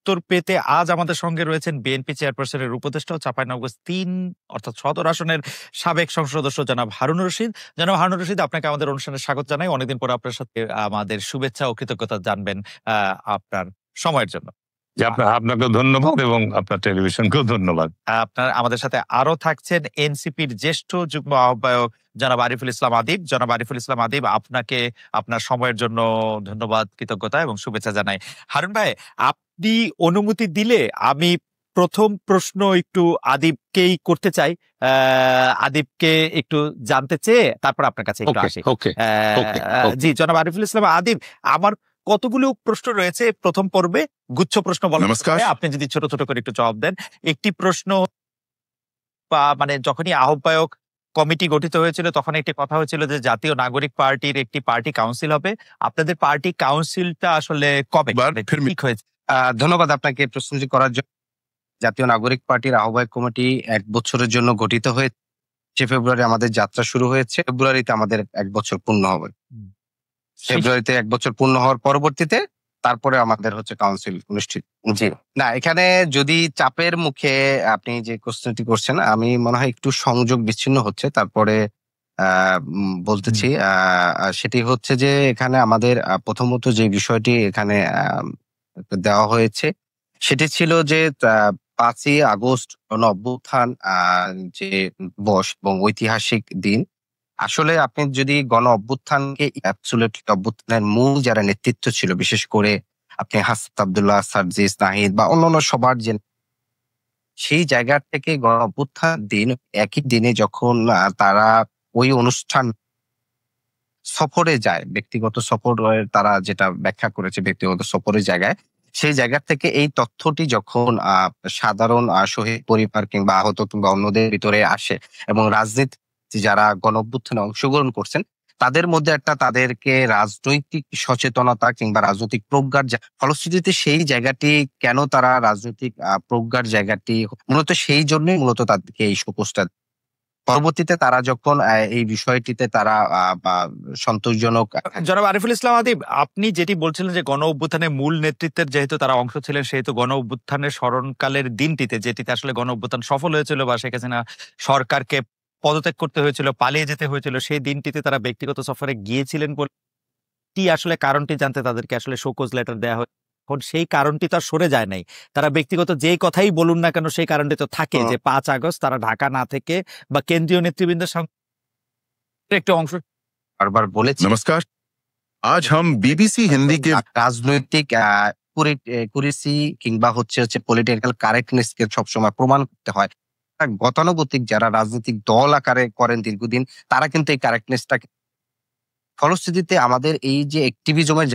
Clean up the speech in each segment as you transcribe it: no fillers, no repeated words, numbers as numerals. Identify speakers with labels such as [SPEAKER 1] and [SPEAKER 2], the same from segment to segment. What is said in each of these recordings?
[SPEAKER 1] উত্তর পেতে আজ আমাদের সঙ্গে রয়েছেন বিএনপি চেয়ারপারসনের উপদেষ্টা ও চাঁপাইনবাবগঞ্জ ৩ অর্থাৎ সদর আসনের সাবেক সংসদ সদস্য জনাব হারুন রশিদ। জনাব হারুন রশিদ, আপনাকে আমাদের অনুষ্ঠানে স্বাগত জানাই। অনেকদিন পর আপনার সাথে আমাদের শুভেচ্ছা ও কৃতজ্ঞতা জানবেন আপনার সময়ের জন্য।
[SPEAKER 2] আপনাকেও ধন্যবাদ এবং আপনার টেলিভিশনকেও ধন্যবাদ।
[SPEAKER 1] আপনার আমাদের সাথে আরো থাকছেন এনসিপির জ্যেষ্ঠ যুগ্ম আহ্বায়ক জনাব আরিফুল ইসলাম আদিব। জনাব আরিফুল ইসলাম আদিব, আপনাকে আপনার সময়ের জন্য ধন্যবাদ, কৃতজ্ঞতা এবং শুভেচ্ছা জানাই। হারুন ভাই, আপনি অনুমতি দিলে আমি প্রথম প্রশ্ন একটু আদিবকেই করতে চাই। আদিবকে একটু জানতে চেয়ে তারপর আপনার কাছে একটু আসি। জি জনাব আরিফুল ইসলাম আদিব, আমার কতগুলো প্রশ্ন রয়েছে প্রথম পর্বে, গুচ্ছ প্রশ্ন বলা, আপনি যদি ছোট ছোট করে একটু জবাব দেন। একটি প্রশ্ন, মানে যখনই আহ্বায়ক কমিটি গঠিত হয়েছিল তখন একটি কথা হয়েছিল যে জাতীয় নাগরিক পার্টির একটি পার্টি কাউন্সিল হবে। আপনাদের পার্টি কাউন্সিলটা আসলে কবে ঠিক হয়েছে?
[SPEAKER 3] ধন্যবাদ আপনাকে প্রশ্নটি করার জন্য। জাতীয় নাগরিক পার্টির আহ্বায়ক কমিটি 1 বছরের জন্য গঠিত হয়েছে। ফেব্রুয়ারি আমাদের যাত্রা শুরু হয়েছে, ফেব্রুয়ারিতে আমাদের 1 বছর পূর্ণ হবে। ফেব্রুয়ারিতে 1 বছর পূর্ণ হওয়ার পরবর্তীতে তারপরে আমাদের হচ্ছে কাউন্সিল অনুষ্ঠিত। জি না, এখানে যদি চাপের মুখে আপনি যে কোশ্চেনটি করছেন, আমি মনে হয় একটু সংযোগ বিচ্ছিন্ন হচ্ছে, তারপরে বলতেছি। সেটি হচ্ছে যে এখানে আমাদের প্রথমত যে বিষয়টি এখানে দেওয়া হয়েছে সেটি ছিল যে 5ই আগস্ট গণ-অভ্যুত্থান যে দিবস এবং ঐতিহাসিক দিন। আসলে আপনি যদি গণ-অভ্যুত্থানকে অভ্যুত্থানের মূল যারা নেতৃত্ব ছিল, বিশেষ করে আপনি হাসনাত আব্দুল্লাহ, সার্জিস, নাহিদ বা অন্যান্য সবার যে সেই জায়গা থেকে গণ-অভ্যুত্থান দিন একই দিনে যখন তারা ওই অনুষ্ঠান সফরে যায়, ব্যক্তিগত সফর, তারা যেটা ব্যাখ্যা করেছে ব্যক্তিগত সফরের জায়গায়, সেই জায়গা থেকে এই তথ্যটি যখন সাধারণ শহীদ পরিবার কিংবা আহত কিংবা অন্যদের ভিতরে আসে এবং রাজনীতি যারা গণ-অভ্যুত্থানে অংশগ্রহণ করছেন তাদের মধ্যে একটা তাদেরকে রাজনৈতিক সচেতনতা কিংবা রাজনৈতিক প্রজ্ঞার ফলশ্রুতিতে সেই জায়গাটি কেন তারা রাজনৈতিক প্রজ্ঞার জায়গাটি মূলত সেই জন্যই মূলত তাদেরকে এই শোকজটা। পরবর্তীতে তারা যখন এই বিষয়টিতে তারা সন্তোষজনক।
[SPEAKER 1] জনাব আরিফুল ইসলাম আদিব, আপনি যেটি বলছিলেন যে গণ অভ্যুত্থানের মূল নেতৃত্বের যেহেতু তারা অংশ ছিলেন, সেহেতু গণ অভ্যুত্থানের স্মরণকালের দিনটিতে, যেটিতে আসলে গণ অভ্যুত্থান সফল হয়েছিল বা শেখ হাসিনা সরকারকে পদত্যাগ করতে হয়েছিল, পালিয়ে যেতে হয়েছিল, সেই দিনটিতে তারা ব্যক্তিগত সফরে গিয়েছিলেন বলে কি আসলে কারণটি জানতে তাদেরকে আসলে শোকজ লেটার দেওয়া হয়। এখন সেই কারণটি তো সরে যায় নাই। তারা ব্যক্তিগত যেই কথাই বলুন না কেন সেই কারণটি তো থাকে যে 5 আগস্ট তারা ঢাকা না থেকে বা কেন্দ্রীয় নেতৃবৃন্দের সঙ্গে একটু অংশ
[SPEAKER 3] বারবার বলেছি।
[SPEAKER 4] নমস্কার, আজ হাম বিবিসি হিন্দি কে
[SPEAKER 3] রাজনৈতিক কুরেসি কিংবা হচ্ছে পলিটিক্যাল কারেক্টনেস কে সবসময় প্রমাণ করতে হয়। গতানুগতিক যারা রাজনৈতিক দল আকারে করেন দীর্ঘদিন, তারা কিন্তু এই কারেক্টনেসটা, ফলশ্রুতিতে আমাদের এই যে অ্যাক্টিভিজমের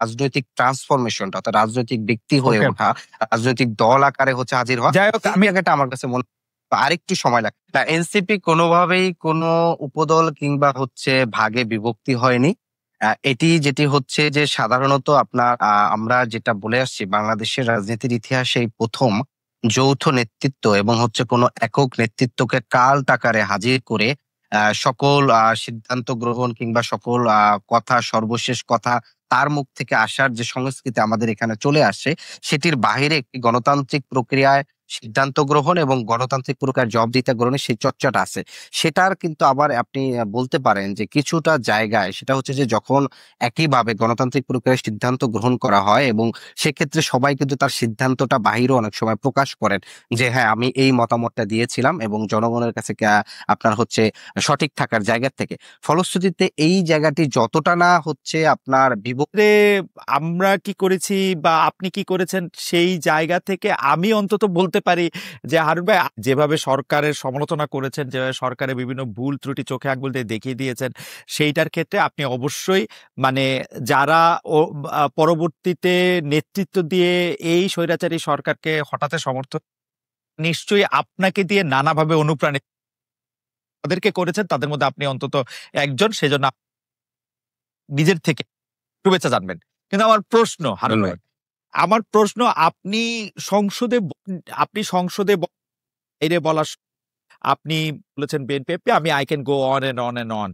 [SPEAKER 3] রাজনৈতিক ট্রান্সফরমেশনটা, অর্থাৎ রাজনৈতিক ব্যক্তি হয়ে ওঠা, রাজনৈতিক দল আকারে হচ্ছে হাজির হওয়া,
[SPEAKER 1] যাই হোক
[SPEAKER 3] আমি একটা আমার কাছে মনে আরেকটু সময় লাগে না। এনসিপি কোনোভাবেই কোনো উপদল কিংবা হচ্ছে ভাগে বিভক্তি হয়নি। এটি যেটি হচ্ছে যে সাধারণত আপনার আমরা যেটা বলে আসছি, বাংলাদেশের রাজনীতির ইতিহাসে এই প্রথম যৌথ নেতৃত্ব এবং হচ্ছে কোনো একক নেতৃত্বকে কাল টাকারে হাজির করে সকল সিদ্ধান্ত গ্রহণ কিংবা সকল কথা, সর্বশেষ কথা তার মুখ থেকে আসার যে সংস্কৃতি আমাদের এখানে চলে আসে, সেটির বাহিরে একটি গণতান্ত্রিক প্রক্রিয়ায় সিদ্ধান্ত গ্রহণ এবং গণতান্ত্রিক প্রক্রিয়ার জবাবদিহিতা গ্রহণের সেই চর্চাটা আছে। সেটার কিন্তু আবার আপনি বলতে পারেন যে কিছুটা জায়গায় সেটা হচ্ছে যে যখন একইভাবে গণতান্ত্রিক প্রক্রিয়ায় সিদ্ধান্ত গ্রহণ করা হয় এবং সেক্ষেত্রে সবাই কিন্তু তার সিদ্ধান্তটা বাহিরেও অনেক সময় প্রকাশ করেন যে হ্যাঁ আমি এই মতামতটা দিয়েছিলাম এবং জনগণের কাছে আপনার হচ্ছে সঠিক থাকার জায়গা থেকে। ফলশ্রুতিতে এই জায়গাটি যতটা না হচ্ছে আপনার
[SPEAKER 1] বিভক্তি আমরা কি করেছি বা আপনি কি করেছেন, সেই জায়গা থেকে আমি অন্তত বলতে পারি যে হারুন ভাই যেভাবে সরকারের সমালোচনা করেছেন, যেভাবে সরকারের বিভিন্ন ভুল ত্রুটি চোখে আঙুল দিয়ে দেখিয়ে দিয়েছেন, সেইটার ক্ষেত্রে আপনি অবশ্যই মানে যারা পরবর্তীতে নেতৃত্ব দিয়ে এই স্বৈরাচারী সরকারকে হঠাতে সমর্থন নিশ্চয়ই আপনাকে দিয়ে নানাভাবে অনুপ্রাণিত তাদেরকে করেছেন, তাদের মধ্যে আপনি অন্তত একজন, সেজন্য নিজের থেকে শুভেচ্ছা জানবেন। কিন্তু আমার প্রশ্ন হারুন ভাই, আমার প্রশ্ন, আপনি সংসদে বাইরে বলা আপনি বলেছেন বিএনপি, আমি I can go on and on and on,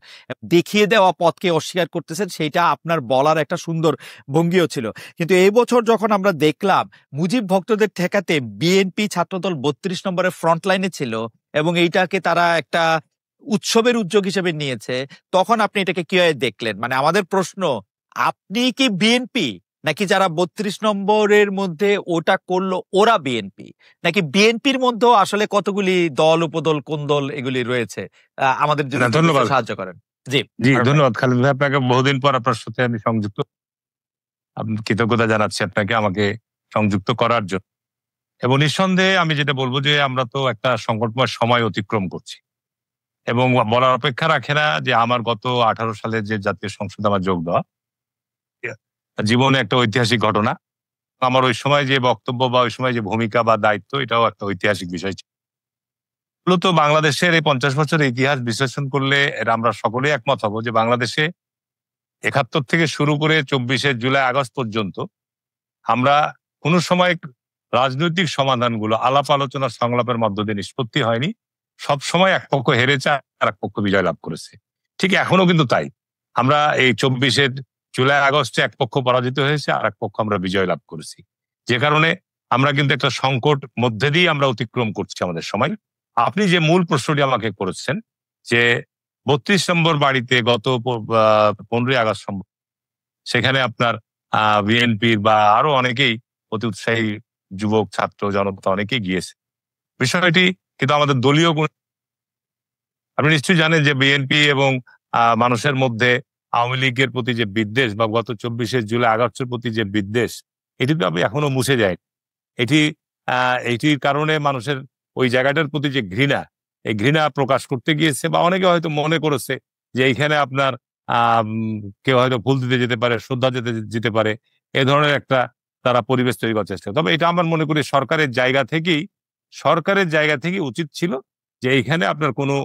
[SPEAKER 1] দেখিয়ে দেওয়া পথকে অস্বীকার করতেছেন, সেইটা আপনার বলার একটা সুন্দর ভঙ্গিও ছিল। কিন্তু এই বছর যখন আমরা দেখলাম মুজিব ভক্তদের ঠেকাতে বিএনপি ছাত্রদল 32 নম্বরের ফ্রন্ট লাইনে ছিল এবং এইটাকে তারা একটা উৎসবের উদ্যোগ হিসেবে নিয়েছে, তখন আপনি এটাকে কিভাবে দেখলেন? মানে আমাদের প্রশ্ন, আপনি কি বিএনপি, নাকি যারা 32 নম্বরের মধ্যে ওটা করলো ওরা বিএনপি, নাকি বিএনপির মধ্যেও আসলে কতগুলি দল উপদল কোন দল এগুলি রয়েছে? আমাদের যদি
[SPEAKER 2] না, ধন্যবাদ।
[SPEAKER 1] সাহায্য করেন। জি
[SPEAKER 2] জি,
[SPEAKER 1] হারুন ভাই।
[SPEAKER 2] ধন্যবাদ খালিদ ভাই, আপনাকে বহুদিন পর আপনার সাথে আমি সংযুক্ত। কৃতজ্ঞতা জানাচ্ছি আপনাকে আমাকে সংযুক্ত করার জন্য। এবং নিঃসন্দেহে আমি যেটা বলবো যে আমরা তো একটা সংকটময় সময় অতিক্রম করছি, এবং বলার অপেক্ষা রাখে না যে আমার গত 18 সালে যে জাতীয় সংসদে আমার যোগ দেওয়া জীবনে একটা ঐতিহাসিক ঘটনা। আমার ওই সময় যে বক্তব্য বা ওই সময় যে ভূমিকা বা দায়িত্ব, এটাও একটা ঐতিহাসিক বিষয় ছিল। মূলত বাংলাদেশের এই 50 বছরের ইতিহাস বিশ্লেষণ করলে এটা আমরা সকলেই একমত হব যে বাংলাদেশে 71 থেকে শুরু করে 24শে জুলাই আগস্ট পর্যন্ত আমরা কোনো সময় রাজনৈতিক সমাধানগুলো আলাপ আলোচনা সংলাপের মধ্য দিয়ে নিষ্পত্তি হয়নি। সব সময় এক পক্ষ হেরেছে আর এক পক্ষ বিজয় লাভ করেছে। ঠিক এখনো কিন্তু তাই। আমরা এই 24শে জুলাই আগস্টে এক পক্ষ পরাজিত হয়েছে, আর এক পক্ষ আমরা বিজয় লাভ করেছি। যে কারণে আমরা কিন্তু একটা সংকট মধ্যে দিয়ে আমরা অতিক্রম করছি আমাদের সময়। আপনি যে মূল প্রশ্নটি আমাকে করেছেন যে 32 নম্বর বাড়িতে গত 15ই আগস্ট সেখানে আপনার বিএনপির বা আরো অনেকেই অতি উৎসাহী যুবক ছাত্র জনতা অনেকেই গিয়েছে। বিষয়টি কিন্তু আমাদের দলীয় আপনি নিশ্চয়ই জানেন যে বিএনপি এবং মানুষের মধ্যে আওয়ামী লীগের প্রতি যে বিদ্বেষ বা গত 24শে জুলাই আগস্টের প্রতি যে বিদ্বেষ, এটি তো এখনো মুছে যায়। এটির কারণে মানুষের ওই জায়গাটার প্রতি যে ঘৃণা, এই ঘৃণা প্রকাশ করতে গিয়েছে, বা অনেকে হয়তো মনে করেছে যে এইখানে আপনার কেউ হয়তো ফুল দিতে যেতে পারে, শ্রদ্ধা যেতে পারে, এ ধরনের একটা তারা পরিবেশ তৈরি করার চেষ্টা। তবে এটা আমার মনে করি সরকারের জায়গা থেকেই উচিত ছিল যে এইখানে আপনার কোনো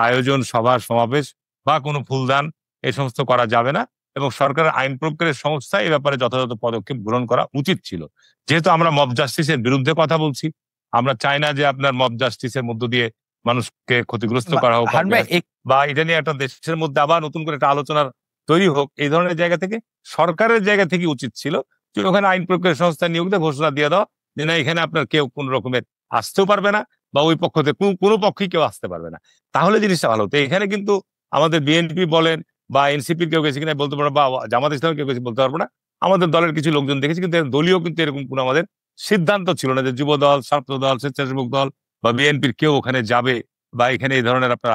[SPEAKER 2] আয়োজন, সভা সমাবেশ বা কোনো ফুলদান এই সমস্ত করা যাবে না, এবং সরকারের আইন প্রয়োগকারী সংস্থা এই ব্যাপারে যথাযথ পদক্ষেপ গ্রহণ করা উচিত ছিল। যেহেতু আমরা মব জাস্টিসের বিরুদ্ধে কথা বলছি, আমরা চাই না যে আপনার মব জাস্টিসের মধ্য দিয়ে মানুষকে ক্ষতিগ্রস্ত করা হোক, বা এটা নিয়ে একটা দেশের মধ্যে আবার নতুন করে একটা আলোচনার তৈরি হোক। এই ধরনের জায়গা থেকে সরকারের জায়গা থেকে উচিত ছিল যে ওখানে আইন প্রয়োগকারী সংস্থা নিয়োগ দিয়ে ঘোষণা দিয়ে দাও যে না, এখানে আপনার কেউ কোন রকমের আসতেও পারবে না, বা ওই পক্ষ থেকে কোনো পক্ষই কেউ আসতে পারবে না। তাহলে জিনিসটা ভালো হতো। এখানে কিন্তু আমাদের বিএনপি বলেন বা এনসিপির কেউ গেছে কিনা বলতে পারবো, বা জামাত ইসলামের কেউ গেছে বলতে পারবো না। আমাদের দলের কিছু লোকজন দেখেছি, কিন্তু দলীয় কিন্তু এরকম কোনো আমাদের সিদ্ধান্ত ছিল না যে যুব দল, ছাত্র দল, স্বেচ্ছাসেবক দল বা বিএনপির কেউ ওখানে যাবে বা এখানে এই ধরনের আপনার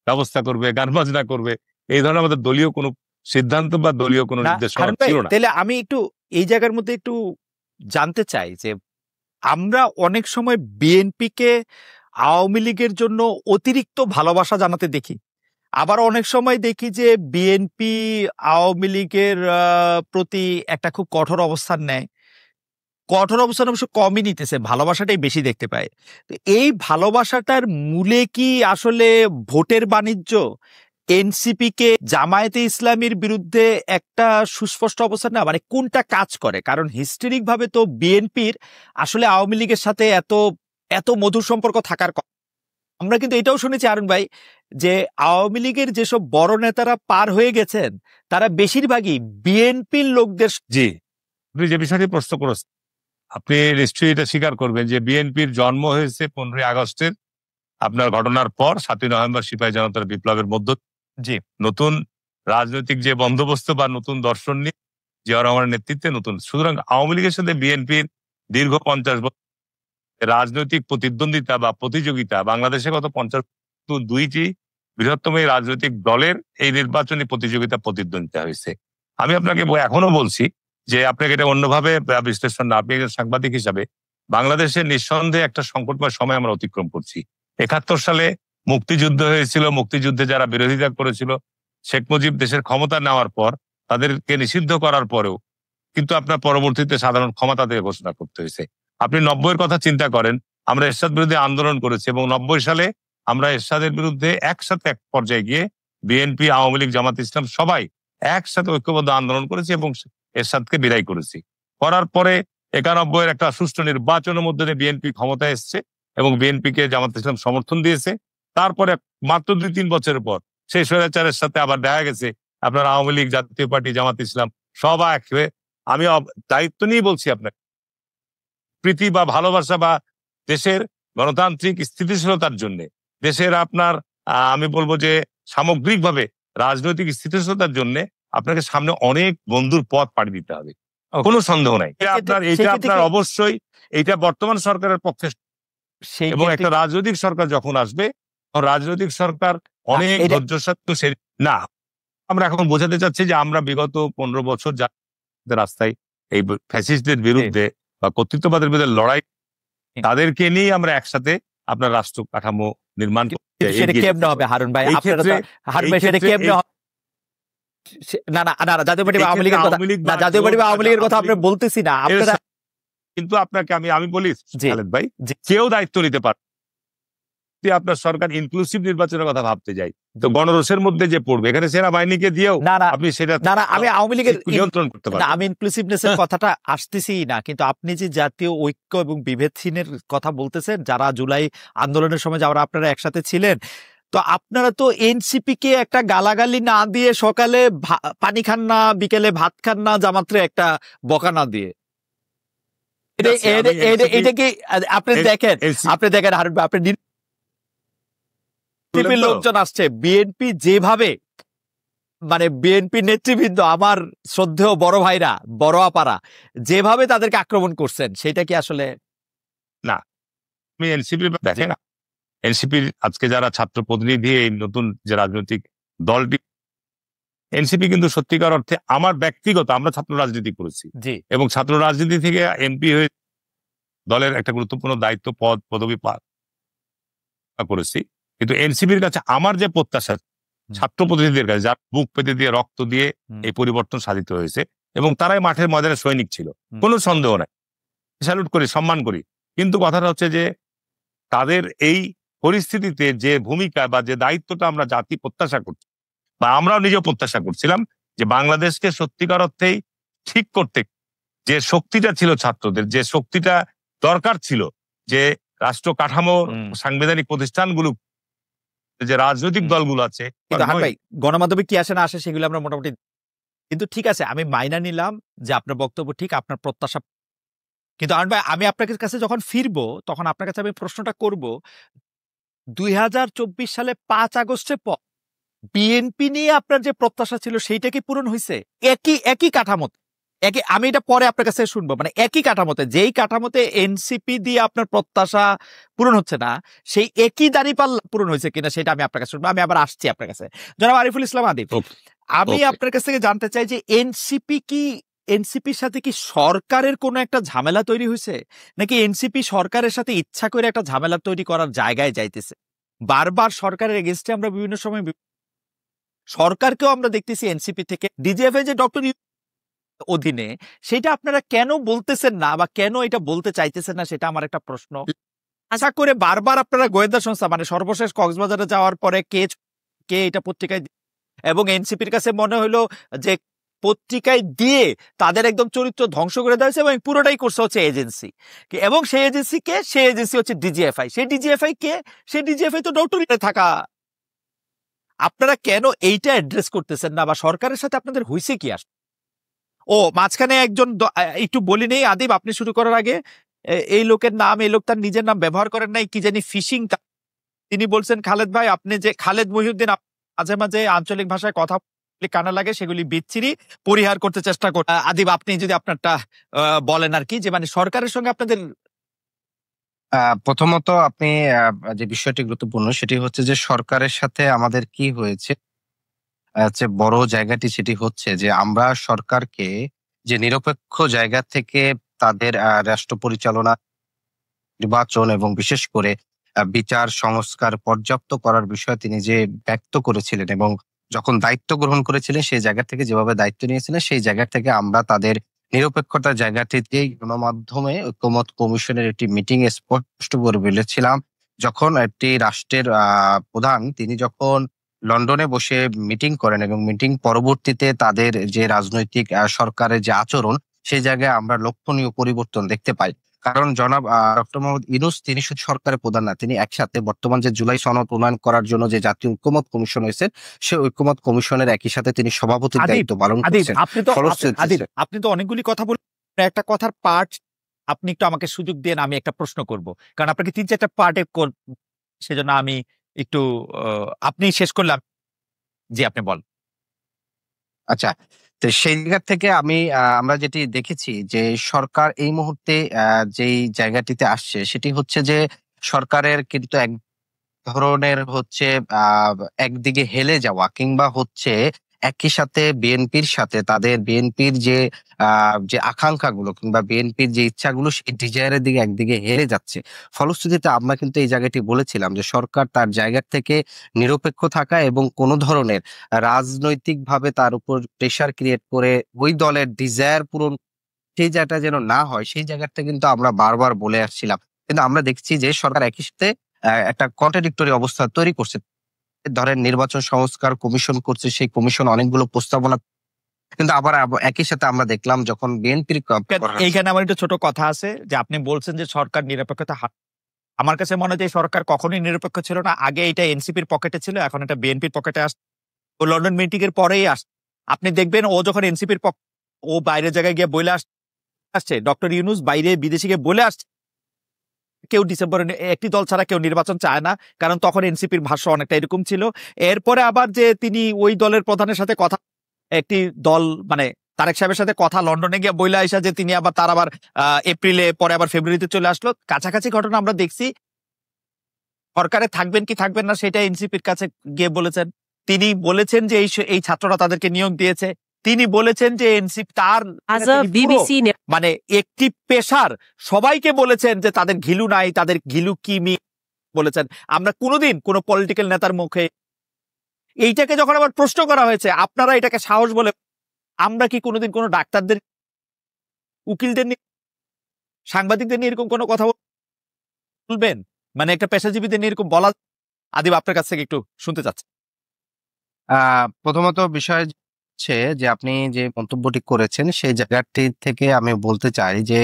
[SPEAKER 2] ব্যবস্থা করবে, গান বাজনা করবে। এই ধরনের আমাদের দলীয় কোনো সিদ্ধান্ত বা দলীয় কোনো নির্দেশনা ছিল না।
[SPEAKER 1] তাহলে আমি একটু এই জায়গার মধ্যে একটু জানতে চাই যে আমরা অনেক সময় বিএনপিকে আওয়ামী লীগের জন্য অতিরিক্ত ভালোবাসা জানাতে দেখি, আবার অনেক সময় দেখি যে বিএনপি আওয়ামী লীগের প্রতি একটা খুব কঠোর অবস্থান নেয়। কঠোর অবস্থান অবশ্য কমই নিতেছে, ভালোবাসাটাই বেশি দেখতে পায়। তো এই ভালোবাসাটার মূলে কি আসলে ভোটের বাণিজ্য, এনসিপি কে জামায়াতে ইসলামীর বিরুদ্ধে একটা সুস্পষ্ট অবস্থান না, মানে কোনটা কাজ করে? কারণ হিস্টোরিক ভাবে তো বিএনপির আসলে আওয়ামী লীগের সাথে এত এত মধুর সম্পর্ক থাকার কথা। আমরা কিন্তু এটাও শুনেছি হারুন ভাই যে আওয়ামী লীগের যেসব বড় নেতারা পার হয়ে গেছেন তারা বেশিরভাগই বিএনপির লোকদের।
[SPEAKER 2] জি, আপনি যে বিষয়টি প্রশ্ন করেছেন, আপনি নিশ্চয়ই এটা স্বীকার করবেন যে বিএনপির জন্ম হয়েছে 15ই আগস্টের আপনার ঘটনার পর, 7ই নভেম্বর সিপাহী জনতার বিপ্লবের মধ্য।
[SPEAKER 1] জি,
[SPEAKER 2] নতুন রাজনৈতিক যে বন্দোবস্ত বা নতুন দর্শন নিয়ে জিয়া রহমানের নেতৃত্বে নতুন। সুতরাং আওয়ামী লীগের সাথে বিএনপির দীর্ঘ 50 বছর রাজনৈতিক প্রতিদ্বন্দ্বিতা বা প্রতিযোগিতা, বাংলাদেশে গত 50 দুইটি বৃহত্তম এই রাজনৈতিক দলের এই নির্বাচনী প্রতিদ্বন্দ্বিতা হয়েছে। আমি আপনাকে এখনো বলছি যে আপনাকে এটা অন্যভাবে বিশ্লেষণ না, আপনি একজন সাংবাদিক হিসাবে বাংলাদেশের নিঃসন্দেহে একটা সংকটময় সময় আমরা অতিক্রম করছি। 71 সালে মুক্তিযুদ্ধ হয়েছিল, মুক্তিযুদ্ধে যারা বিরোধিতা করেছিল, শেখ মুজিব দেশের ক্ষমতা নেওয়ার পর তাদেরকে নিষিদ্ধ করার পরেও কিন্তু আপনার পরবর্তীতে সাধারণ ক্ষমতা থেকে ঘোষণা করতে হয়েছে। আপনি 90-এর কথা চিন্তা করেন, আমরা এরশাদ বিরুদ্ধে আন্দোলন করেছি এবং 90 সালে আমরা এরশাদের বিরুদ্ধে একসাথে এক পর্যায়ে গিয়ে বিএনপি, আওয়ামী লীগ, জামাত ইসলাম সবাই একসাথে ঐক্যবদ্ধ আন্দোলন করেছি এবং এরশাদকে বিদায় করেছি। করার পরে 91-এর একটা সুষ্ঠু নির্বাচনের মধ্যে দিয়ে বিএনপি ক্ষমতায় এসছে এবং বিএনপিকে জামাত ইসলাম সমর্থন দিয়েছে তারপরে মাত্র 2-3 বছরের পর সেই স্বৈরাচারের সাথে আবার দেখা গেছে আপনার আওয়ামী লীগ, জাতীয় পার্টি, জামাত ইসলাম সব এক হয়ে, আমি দায়িত্ব নিয়ে বলছি আপনাকে, প্রীতি বা ভালোবাসা বা দেশের গণতান্ত্রিক স্থিতিশীলতার জন্য, দেশের আপনার আমি বলবো যে সামগ্রিকভাবে রাজনৈতিক স্থিতিশীলতার জন্য আপনাকে সামনে অনেক বন্ধুর পথ পাড়ি দিতে হবে, কোনো সন্দেহ নাই। এটা আপনার অবশ্যই, এটা বর্তমান সরকারের পক্ষে, এবং একটা রাজনৈতিক সরকার যখন আসবে, রাজনৈতিক সরকার অনেক ধৈর্যের সাথে না, আমরা এখন বোঝাতে চাচ্ছি যে আমরা বিগত 15 বছর রাস্তায় এই ফ্যাসিস্টদের বিরুদ্ধে বা কর্তৃত্ববাদের বিরুদ্ধে লড়াই, তাদেরকে নিয়ে আমরা একসাথে আপনার রাষ্ট্র কাঠামো নির্মাণ
[SPEAKER 1] কেমনে হবে হারুন ভাই? না না না, জাতীয় পার্টি আওয়ামী লীগের কথা, জাতীয় পার্টি আওয়ামী লীগের কথা আমরা বলতেছি না।
[SPEAKER 2] কিন্তু আপনাকে আমি বলি খালেদ ভাই, কেউ দায়িত্ব নিতে পারে, আপনার সরকার ইনক্লুসিভ নির্বাচনের কথা ভাবতে যাই তো গণরোষের মধ্যে যে পড়বে, এখানে সেনাবাহিনীকে দিয়েও আপনি সেটা
[SPEAKER 1] আমি আওয়ামী লীগের
[SPEAKER 2] নিয়ন্ত্রণ করতে পারেন।
[SPEAKER 1] আমি ইনক্লুসিভনেসের কথাটা আসতেছি না, কিন্তু আপনি যে জাতীয় ঐক্য এবং বিভেদহীনের কথা বলতেছেন, যারা জুলাই আন্দোলনের সময় যারা আপনারা একসাথে ছিলেন, তো আপনারা তো এনসিপি কে একটা গালাগালি না দিয়ে, সকালে পানি খান না, বিকেলে ভাত খান না, জামাত্রে একটা বকা না দিয়ে, এটা কি আপনি দেখেন হারুন ভাই, আপনি লোকজন আসছে, বিএনপি যেভাবে, মানে বিএনপি নেতৃবৃন্দ, আমার শ্রদ্ধেয় বড় ভাইরা, বড় আপারা যেভাবে তাদেরকে আক্রমণ করছেন, সেটা কি আসলে
[SPEAKER 2] না? আমি এনসিপি দেখেন, এনসিপির আজকে যারা ছাত্র প্রতিনিধি, এই নতুন যে রাজনৈতিক দলটি এনসিপি, কিন্তু সত্যিকার অর্থে আমার ব্যক্তিগত, আমরা ছাত্র রাজনীতি করেছি এবং ছাত্র রাজনীতি থেকে এমপি হয়ে দলের একটা গুরুত্বপূর্ণ দায়িত্ব পদবি করেছি, কিন্তু এনসিপির কাছে আমার যে প্রত্যাশা, ছাত্র প্রতিনিধিদের কাছে, যার বুক পেতে দিয়ে রক্ত দিয়ে এই পরিবর্তন সাধিত হয়েছে, এবং তারাই মাঠের ময়দানে সৈনিক ছিল, কোনো সন্দেহ নাই, স্যালুট করি, সম্মান করি। কিন্তু কথাটা হচ্ছে যে তাদের এই পরিস্থিতিতে যে ভূমিকা বা যে দায়িত্বটা আমরা জাতি প্রত্যাশা করছি, বা আমরাও নিজেও প্রত্যাশা করছিলাম, যে বাংলাদেশকে সত্যিকার অর্থেই ঠিক করতে যে শক্তিটা ছিল ছাত্রদের, যে শক্তিটা দরকার ছিল, যে রাষ্ট্র কাঠামো, সাংবিধানিক প্রতিষ্ঠানগুলো, যে রাজনৈতিক দলগুলো আছে,
[SPEAKER 1] গণমাধ্যমে কি আসে না আসে সেগুলো আমরা মোটামুটি, কিন্তু ঠিক আছে, আমি মাইনা নিলাম যে আপনার বক্তব্য ঠিক, আপনার প্রত্যাশা, কিন্তু আমি আপনার কাছে যখন ফিরবো, তখন আপনার কাছে আমি প্রশ্নটা করব, 2024 সালে 5 আগস্টের পর বিএনপি নিয়ে আপনার যে প্রত্যাশা ছিল, সেইটা কি পূরণ হয়েছে? একই কাঠামোতে, আমি এটা পরে আপনার কাছে শুনবো, মানে একই কাঠামোতে, যেই কাঠামোতে এনসিপি দিয়ে আপনার প্রত্যাশা পূরণ হচ্ছে না, সেই একই দাঁড়িপাল্লা পূরণ হয়েছে কিনা সেটা আমি আপনার কাছে শুনবো। আমি আবার আসছি আপনার কাছে, জনাব আরিফুল ইসলাম আদিব, আমি আপনার কাছ থেকে জানতে চাই যে এনসিপির সাথে কি সরকারের কোনো একটা ঝামেলা তৈরি হয়েছে, নাকি এনসিপি সরকারের সাথে ইচ্ছা করে একটা ঝামেলা তৈরি করার জায়গায় যাইতেছে? বারবার সরকারের এগেইনস্টে আমরা বিভিন্ন সময়, সরকারকেও আমরা দেখতেছি এনসিপি থেকে ডিজিএফআই যে ডক্টর অধীনে, সেটা আপনারা কেন বলতেছেন না, বা কেন এটা বলতে চাইতেছেন না, সেটা আমার একটা প্রশ্ন। আশা করে বারবার আপনারা গোয়েন্দা সংস্থা, মানে সর্বশেষ কক্সবাজারে যাওয়ার পরে কে এটা পত্রিকায়, এবং এনসিপির কাছে মনে হলো যে পত্রিকায় দিয়ে তাদের একদম চরিত্র ধ্বংস করে দেওয়া হয়েছে, এবং পুরোটাই করছে হচ্ছে এজেন্সি, এবং সেই এজেন্সি হচ্ছে ডিজিএফআই। সেই ডিজিএফআই কে? সেই ডিজিএফআই তো ডক্টরিতে থাকা। আপনারা কেন এইটা অ্যাড্রেস করতেছেন না, বা সরকারের সাথে আপনাদের হইছে কি? মাঝখানে একজন, একটু বলি নেই আদিব, আপনি শুরু করার আগে, এই লোকের নাম, এই লোক তার নিজের নাম ব্যবহার করেন নাই, কি জানি ফিশিং, তিনি বলছেন খালেদ ভাই, আপনি যে খালেদ মহিউদ্দিন, মাঝে মাঝে আঞ্চলিক ভাষায় কথা কানা লাগে, সেগুলি বিচ্ছিরি, পরিহার করতে চেষ্টা করেন। আদিব, আপনি যদি আপনারটা বলেন আর কি, যে মানে সরকারের সঙ্গে আপনাদের,
[SPEAKER 3] প্রথমত আপনি যে বিষয়টি গুরুত্বপূর্ণ, সেটি হচ্ছে যে সরকারের সাথে আমাদের কি হয়েছে, বড় জায়গাটি সেটি হচ্ছে যে আমরা সরকারকে যে নিরপেক্ষ জায়গা থেকে তাদের রাষ্ট্র পরিচালনা, নির্বাচন এবং বিশেষ করে বিচার সংস্কার পর্যাপ্ত করার বিষয় তিনি যে ব্যক্ত করেছিলেন, এবং যখন দায়িত্ব গ্রহণ করেছিলেন সেই জায়গা থেকে যেভাবে দায়িত্ব নিয়েছিলেন, সেই জায়গা থেকে আমরা তাদের নিরপেক্ষতার জায়গাটিতেই গণমাধ্যমে ঐক্যমত কমিশনের একটি মিটিং এ স্পষ্ট করে বলেছিলাম, যখন একটি রাষ্ট্রের প্রধান তিনি যখন লন্ডনে বসে মিটিং করেন, এবং মিটিং পরবর্তীতে তাদের যে রাজনৈতিক সরকারের যে আচরণ, সেই জায়গায় আমরা লক্ষণীয় পরিবর্তন দেখতে পাই। কারণ জনাব ডক্টর মোহাম্মদ ইউনূস তিনি শুধু সরকারের প্রধান না, তিনি একসাথে বর্তমান যে জুলাই সনদ প্রণয়ন করার জন্য যে জাতীয় ঐক্যমত কমিশন হয়েছে, সেই ঐক্যমত কমিশনের একই সাথে তিনি সভাপতির
[SPEAKER 1] আদিব,
[SPEAKER 3] দায়িত্ব পালন
[SPEAKER 1] আদিব,
[SPEAKER 3] করছেন।
[SPEAKER 1] আদিব, আপনি তো অনেকগুলি কথা বললেন, একটা কথার পার্ট আপনি একটু আমাকে সুযোগ দেন, আমি একটা প্রশ্ন করব, কারণ আপনাকে 3-4টা পার্টে সেজন্য আমি একটু আপনি শেষ করলাম, জি আপনি বল।
[SPEAKER 3] আচ্ছা, তো সেই জায়গা থেকে আমরা যেটি দেখেছি যে সরকার এই মুহূর্তে যেই জায়গাটিতে আসছে সেটি হচ্ছে যে সরকারের কিন্তু এক ধরনের হচ্ছে আহ একদিকে হেলে যাওয়া, কিংবা হচ্ছে একই সাথে বিএনপির সাথে তাদের বিএনপির যে আকাঙ্ক্ষাগুলো কিংবা বিএনপির যে ইচ্ছাগুলো সেই ডিজায়ারের দিকে একদিকে হেলে যাচ্ছে। ফলশ্রুতিতে আমরা কিন্তু এই জায়গাটি বলেছিলাম যে সরকার তার জায়গা থেকে নিরপেক্ষ থাকা এবং কোনো ধরনের রাজনৈতিকভাবে তার উপর প্রেশার ক্রিয়েট করে ওই দলের ডিজায়ার পূরণ সেই জায়গাটা যেন না হয়, সেই জায়গাটা কিন্তু আমরা বারবার বলে আসছিলাম। কিন্তু আমরা দেখছি যে সরকার একই সাথে একটা কন্ট্রাডিক্টরি অবস্থা তৈরি করছে। ধরেন নির্বাচন সংস্কার কমিশন করছে, সেই কমিশন অনেকগুলো প্রস্তাবনা, কিন্তু আবার একই সাথে আমরা দেখলাম যখন বিএনপির
[SPEAKER 1] এইখানে আমার একটা ছোট কথা আছে যে আপনি বলছেন যে সরকার নিরপেক্ষতা আমার কাছে মনে হয় যে সরকার কখনোই নিরপেক্ষ ছিল না। আগে এটা এনসিপির পকেটে ছিল, এখন এটা বিএনপির পকেটে আসছে। ও লন্ডন মিটিং এর পরেই আসছে। আপনি দেখবেন ও যখন এনসিপির ও বাইরের জায়গায় গিয়ে বলে আসছে, ডক্টর ইউনূস বাইরে বিদেশে গিয়ে বলে আসছে কেউ ডিসেম্বরে একটি দল ছাড়া কেউ নির্বাচন চায় না, কারণ তখন এনসিপির ভাষ্য অনেকটা এরকম ছিল। এরপরে আবার যে তিনি ওই দলের প্রধানের সাথে কথা, একটি দল মানে তারেক সাহেবের সাথে কথা লন্ডনে গিয়ে বইলা আইসা যে তিনি আবার তার আবার এপ্রিলে পরে আবার ফেব্রুয়ারিতে চলে আসলো। কাছাকাছি ঘটনা আমরা দেখছি। সরকারে থাকবেন কি থাকবেন না সেটা এনসিপির কাছে গিয়ে বলেছেন। তিনি বলেছেন যে এই ছাত্ররা তাদেরকে নিয়োগ দিয়েছে। তিনি বলেছেন যে এনসিপি তার মানে একটি পেশার সবাইকে বলেছেন যে তাদের ঘিলু নাই, তাদের ঘিলু কি বলেছেন। আমরা কোনোদিন কোনো পলিটিক্যাল নেতার মুখে এইটাকে যখন আবার প্রশ্ন করা হয়েছে, আপনারা এটাকে সাহস বলে, আমরা কি কোনোদিন কোনো ডাক্তারদের, উকিলদের নিয়ে, সাংবাদিকদের নিয়ে এরকম কোনো কথা বলবেন? মানে একটা পেশাজীবীদের নিয়ে এরকম বলা? আদিব, আপনার কাছ থেকে একটু শুনতে চাচ্ছি।
[SPEAKER 3] প্রথমত বিষয় হচ্ছে যে আপনি যে মন্তব্যটি করেছেন সেই জায়গাটি থেকে আমি বলতে চাই যে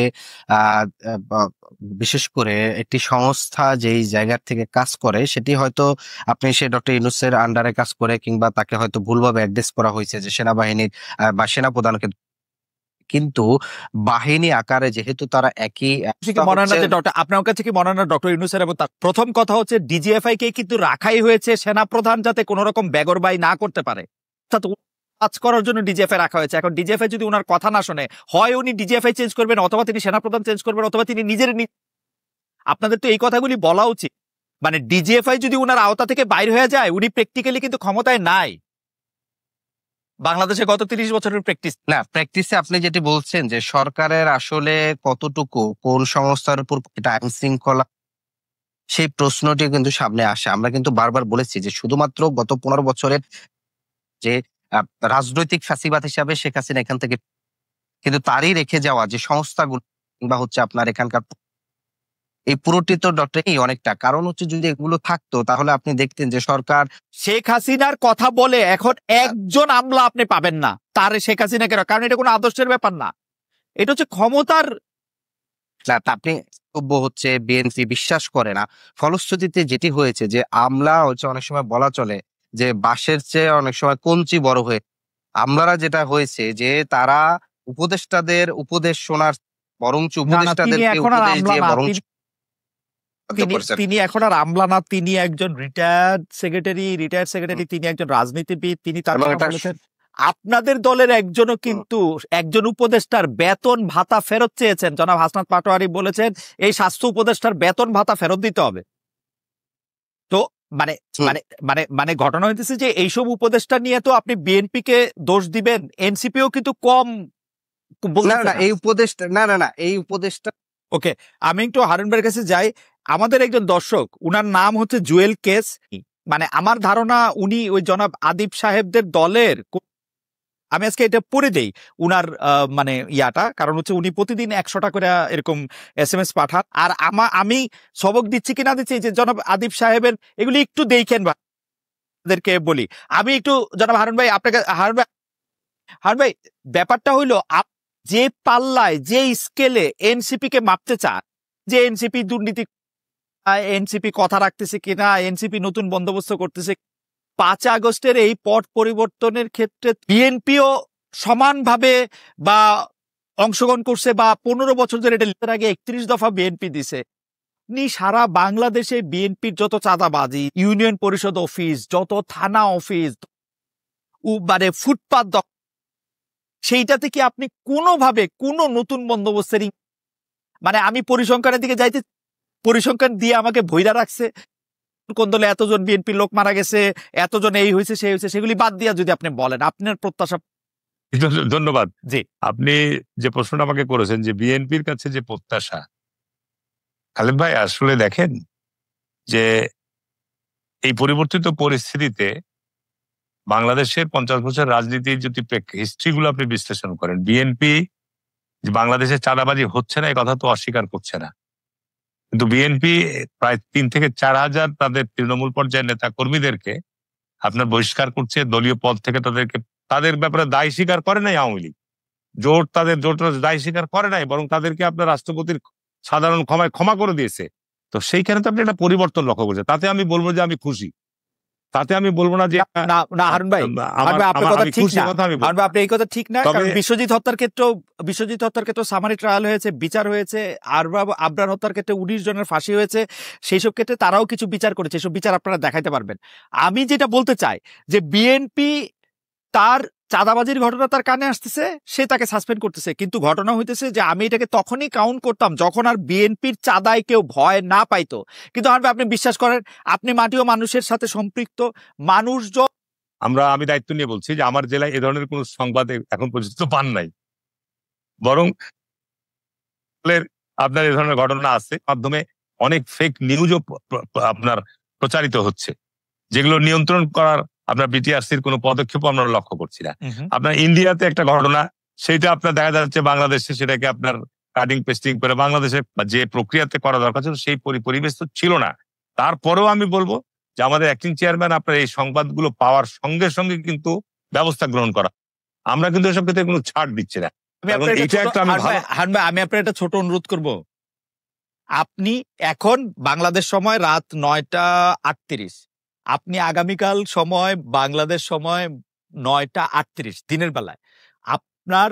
[SPEAKER 3] বিশেষ করে একটি সংস্থা যেই জায়গার থেকে কাজ করে সেটি হয়তো আপনি সে ডক্টর ইউনূসের আন্ডারে কাজ করে, কিংবা তাকে হয়তো ভুলভাবে অ্যাড্রেস করা হয়েছে যে সেনাবাহিনীর বা সেনাপ্রধানকে, কিন্তু বাহিনী আকারে যেহেতু তারা একই।
[SPEAKER 1] আপনার কাছে কি মনে হয় না ডক্টর ইউনূসের এবং তার প্রথম কথা হচ্ছে ডিজিএফআই কে কিন্তু রাখাই হয়েছে সেনাপ্রধান যাতে কোন রকম বেগরবাই না করতে পারে, কাজ করার জন্য ডিজিএফআই রাখা হয়েছে। এখন ডিজিএফআই যদি উনার কথা না শোনে, হয় উনি ডিজিএফআই চেঞ্জ করবেন, অথবা তিনি সেনাপ্রধান চেঞ্জ করবেন, অথবা তিনি নিজের। আপনাদের তো এই কথাগুলি বলা উচিত। মানে ডিজিএফআই যদি উনার আওতা থেকে বাইর হয়ে যায়, উনি প্র্যাকটিক্যালি কিন্তু ক্ষমতায় নাই। বাংলাদেশে গত 30 বছরের
[SPEAKER 3] প্র্যাকটিসে আপনি যেটি বলছেন যে সরকারের আসলে কতটুকু কোন সংস্থার উপর এটা আইন শৃঙ্খলা, সেই প্রশ্নটি কিন্তু সামনে আসে। আমরা কিন্তু বারবার বলেছি যে শুধুমাত্র গত 15 বছরের যে রাজনৈতিক ফ্যাসিবাদ হিসাবে শেখ হাসিনা এখান থেকে, কিন্তু তারই রেখে যাওয়া যে সংস্থাগুলো কিংবা হচ্ছে আপনার এখানকার এই পুরোটি তো ডক্টর অনেকটা কারণ হচ্ছে যদি এগুলো থাকতো তাহলে আপনি দেখতেন যে সরকার
[SPEAKER 1] শেখ হাসিনার কথা বলে এখন একজন আমলা আপনি পাবেন না তার শেখ হাসিনাকে, কারণ এটা কোনো আদর্শের ব্যাপার না, এটা হচ্ছে ক্ষমতার।
[SPEAKER 3] আপনি হচ্ছে বিএনপি বিশ্বাস করে না, ফলশ্রুতিতে যেটি হয়েছে যে আমলা হচ্ছে অনেক সময় বলা চলে যে বাঁশের চেয়ে অনেক সময় কঞ্চি বড় হয়ে, আমলারা যেটা হয়েছে যে তারা উপদেষ্টাদের উপদেশ শোনার বরঞ্চ উপদেষ্টাদেরকে উপদেশ দিয়ে বরঞ্চ
[SPEAKER 1] তিনি এখন আর আমলা না, তিনি একজন রিটায়ার্ড সেক্রেটারি, তিনি একজন রাজনীতিবিদ। তিনি তার বলেছেন আপনাদের দলের একজনও কিন্তু একজন উপদেষ্টার বেতন ভাতা ফেরত চেয়েছেন। জনাব হাসনাত পাটোয়ারি বলেছেন এই স্বাস্থ্য উপদেষ্টার বেতন ভাতা ফেরত দিতে হবে। তো মানে মানে মানে মানে ঘটনা হইতেছে যে এইসব উপদেষ্টা নিয়ে তো আপনি বিএনপি কে দোষ দিবেন, এনসিপিও কিন্তু কম
[SPEAKER 3] এই উপদেষ্টা।
[SPEAKER 1] ওকে, আমি একটু হারুন ভাইয়ের কাছে যাই। আমাদের একজন দর্শক, উনার নাম হচ্ছে জুয়েল কেস, মানে আমার ধারণা উনি ওই জনাব আদিব সাহেবদের দলের। আমি আজকে এটা পড়ে দেই উনার মানে ইয়াটা, কারণ হচ্ছে উনি প্রতিদিন 100টা করে এরকম SMS পাঠান। আর আমি সবক দিচ্ছি কিনা দিচ্ছি যে জনাব আদিব সাহেবের এগুলি একটু দেখেন বা তাদেরকে বলি। আমি একটু জনাব হারুন ভাই আপনাকে, হারুন ভাই ব্যাপারটা হইলো যে পাল্লায় যে স্কেলে এনসিপি কে মাপতে চায় যে এনসিপি দুর্নীতি, এনসিপি কথা রাখতেছে কিনা, এনসিপি নতুন বন্দোবস্ত করতেছে। 5 আগস্টের এই পট পরিবর্তনের ক্ষেত্রে বিএনপিও সমানভাবে বা অংশগ্রহণ করছে, বা 15 বছর ধরে এটা এর আগে 31 দফা বিএনপি দিছে। আপনি সারা বাংলাদেশে বিএনপির যত চাঁদাবাজি, ইউনিয়ন পরিষদ অফিস, যত থানা অফিস, মানে ফুটপাত, সেইটাতে কি আপনি কোনোভাবে কোনো নতুন বন্দোবস্তের মানে আমি পরিসংখ্যানের দিকে যাইতে, পরিসংখ্যান দিয়ে আমাকে ভইরা রাখছে, কোন দলে এতজন বিএনপির লোক মারা গেছে, এতজন এই হয়েছে সেই হয়েছে, সেগুলি বাদ দিয়া যদি আপনি বলেন আপনার প্রত্যাশা।
[SPEAKER 2] ধন্যবাদ।
[SPEAKER 1] জি,
[SPEAKER 2] আপনি যে প্রশ্নটা আমাকে করেছেন যে বিএনপির কাছে যে প্রত্যাশা, খালেদ ভাই আসলে দেখেন যে এই পরিবর্তিত পরিস্থিতিতে বাংলাদেশের 50 বছর রাজনীতির যদি হিস্ট্রিগুলো আপনি বিশ্লেষণ করেন, বিএনপি বাংলাদেশে চাঁদাবাজি হচ্ছে না এই কথা তো অস্বীকার করছে না, কিন্তু বিএনপি প্রায় 3 থেকে 4 হাজার তাদের তৃণমূল পর্যায়ের নেতা কর্মীদেরকে আপনার বহিষ্কার করছে দলীয় পদ থেকে, তাদের ব্যাপারে দায় স্বীকার করে নাই আওয়ামী লীগ, জোট দায় স্বীকার করে নাই, বরং তাদেরকে আপনার রাষ্ট্রপতির সাধারণ ক্ষমা করে দিয়েছে। তো সেইখানে তো আপনি একটা পরিবর্তন লক্ষ্য করছেন, তাতে আমি বলবো যে আমি খুশি, তাতে আমি বলবো না যে
[SPEAKER 1] না হারুন ভাই, আপনার কথা ঠিক না, হারুন ভাই আপনি এই কথা ঠিক না। কারণ বিশ্বজিৎ হত্যার ক্ষেত্রেও সামারি ট্রায়াল হয়েছে, বিচার হয়েছে, আবরার হত্যার ক্ষেত্রে 19 জনের ফাঁসি হয়েছে, সেই সব ক্ষেত্রে তারাও কিছু বিচার করেছে, এসব বিচার আপনারা দেখাইতে পারবেন। আমি যেটা বলতে চাই যে বিএনপি তার চাঁদাবাজির ঘটনা তার কানে আসতেছে, সে তাকে সাসপেন্ড করতেছে, কিন্তু ঘটনা হইতেছে যে আমি এটাকে তখনই কাউন্ট করতাম যখন আর বিএনপির চাঁদায় কেউ ভয় না পাইতো। কিন্তু আপনি বিশ্বাস করেন, আপনি মাটি ও মানুষের সাথে সম্পৃক্ত মানুষজন,
[SPEAKER 2] আমি দায়িত্ব নিয়ে বলছি যে আমার জেলায় এ ধরনের কোন সংবাদ এখন পর্যন্ত পান নাই, বরং আপনার এ ধরনের ঘটনা আছে, মাধ্যমে অনেক ফেক নিউজও আপনার প্রচারিত হচ্ছে, যেগুলো নিয়ন্ত্রণ করার আপনার বিটিআরসির কোনো পদক্ষেপ আমরা লক্ষ্য করছি না। আপনার ইন্ডিয়াতে একটা ঘটনা, সেটা আপনার দেখা যাচ্ছে বাংলাদেশে সেটাকে আপনার কাটিং পেস্টিং করে বাংলাদেশে যে প্রক্রিয়াতে করা দরকার ছিল সেই পরিবেশ তো ছিল না। তারপরেও আমি বলবো যে আমাদের অ্যাক্টিং চেয়ারম্যান আপনার এই সংবাদগুলো পাওয়ার সঙ্গে সঙ্গে কিন্তু ব্যবস্থা গ্রহণ করা, আমরা কিন্তু এসব ক্ষেত্রে কোনো ছাড় দিচ্ছি না।
[SPEAKER 1] আমি আপনার একটা ছোট অনুরোধ করব, আপনি এখন বাংলাদেশ সময় রাত 9:38, আপনি আগামীকাল সময় বাংলাদেশ সময় 9:38 দিনের বেলায় আপনার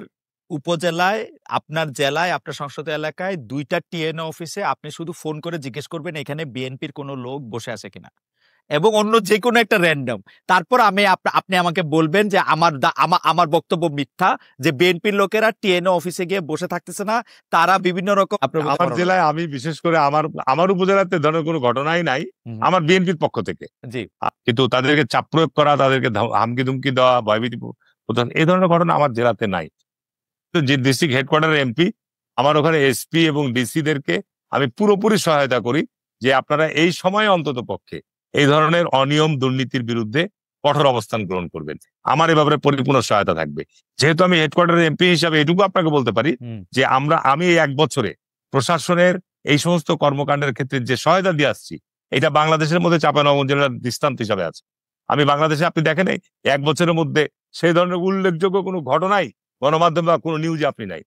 [SPEAKER 1] উপজেলায়, আপনার জেলায়, আপনার সংসদীয় এলাকায় 2টা টিএনও অফিসে আপনি শুধু ফোন করে জিজ্ঞেস করবেন এখানে বিএনপির কোনো লোক বসে আছে কিনা, এবং অন্য যে কোনো একটা র্যান্ডম। তারপর আপনি আমাকে বলবেন যে আমার বক্তব্য মিথ্যা, যে বিএনপির লোকেরা টিএনও অফিসে গিয়ে বসে থাকতেছে না, তারা বিভিন্ন রকম।
[SPEAKER 2] আমার জেলায় আমি বিশেষ করে আমার উপজেলাতে ধরনের কোনো ঘটনাই নাই আমার বিএনপির পক্ষ থেকে, জি, কিন্তু তাদেরকে চাপ প্রয়োগ করা, তাদেরকে হামকি ধুমকি দেওয়া, ভয়ভীতি প্রদান, এই ধরনের ঘটনা আমার জেলাতে নাই। যে ডিস্ট্রিক্ট হেডকোয়ার্টার এমপি, আমার ওখানে এসপি এবং ডিসিদেরকে আমি পুরোপুরি সহায়তা করি যে আপনারা এই সময়ে অন্তত পক্ষে এই ধরনের অনিয়ম দুর্নীতির বিরুদ্ধে কঠোর অবস্থান গ্রহণ করবেন, আমার এ ব্যাপারে পরিপূর্ণ সহায়তা থাকবে। যেহেতু আমি হেডকোয়ার্টার এমপি হিসাবে এটুকু আপনাকে বলতে পারি যে আমি এই 1 বছরে প্রশাসনের এই সমস্ত কর্মকাণ্ডের ক্ষেত্রে যে সহায়তা দিয়ে আসছি, এটা বাংলাদেশের মধ্যে চাঁপাইনবাবগঞ্জ জেলার দৃষ্টান্ত হিসাবে আছে। আমি বাংলাদেশে, আপনি দেখেন 1 বছরের মধ্যে সেই ধরনের উল্লেখযোগ্য কোনো ঘটনাই গণমাধ্যম বা কোনো নিউজে আপনি নাই।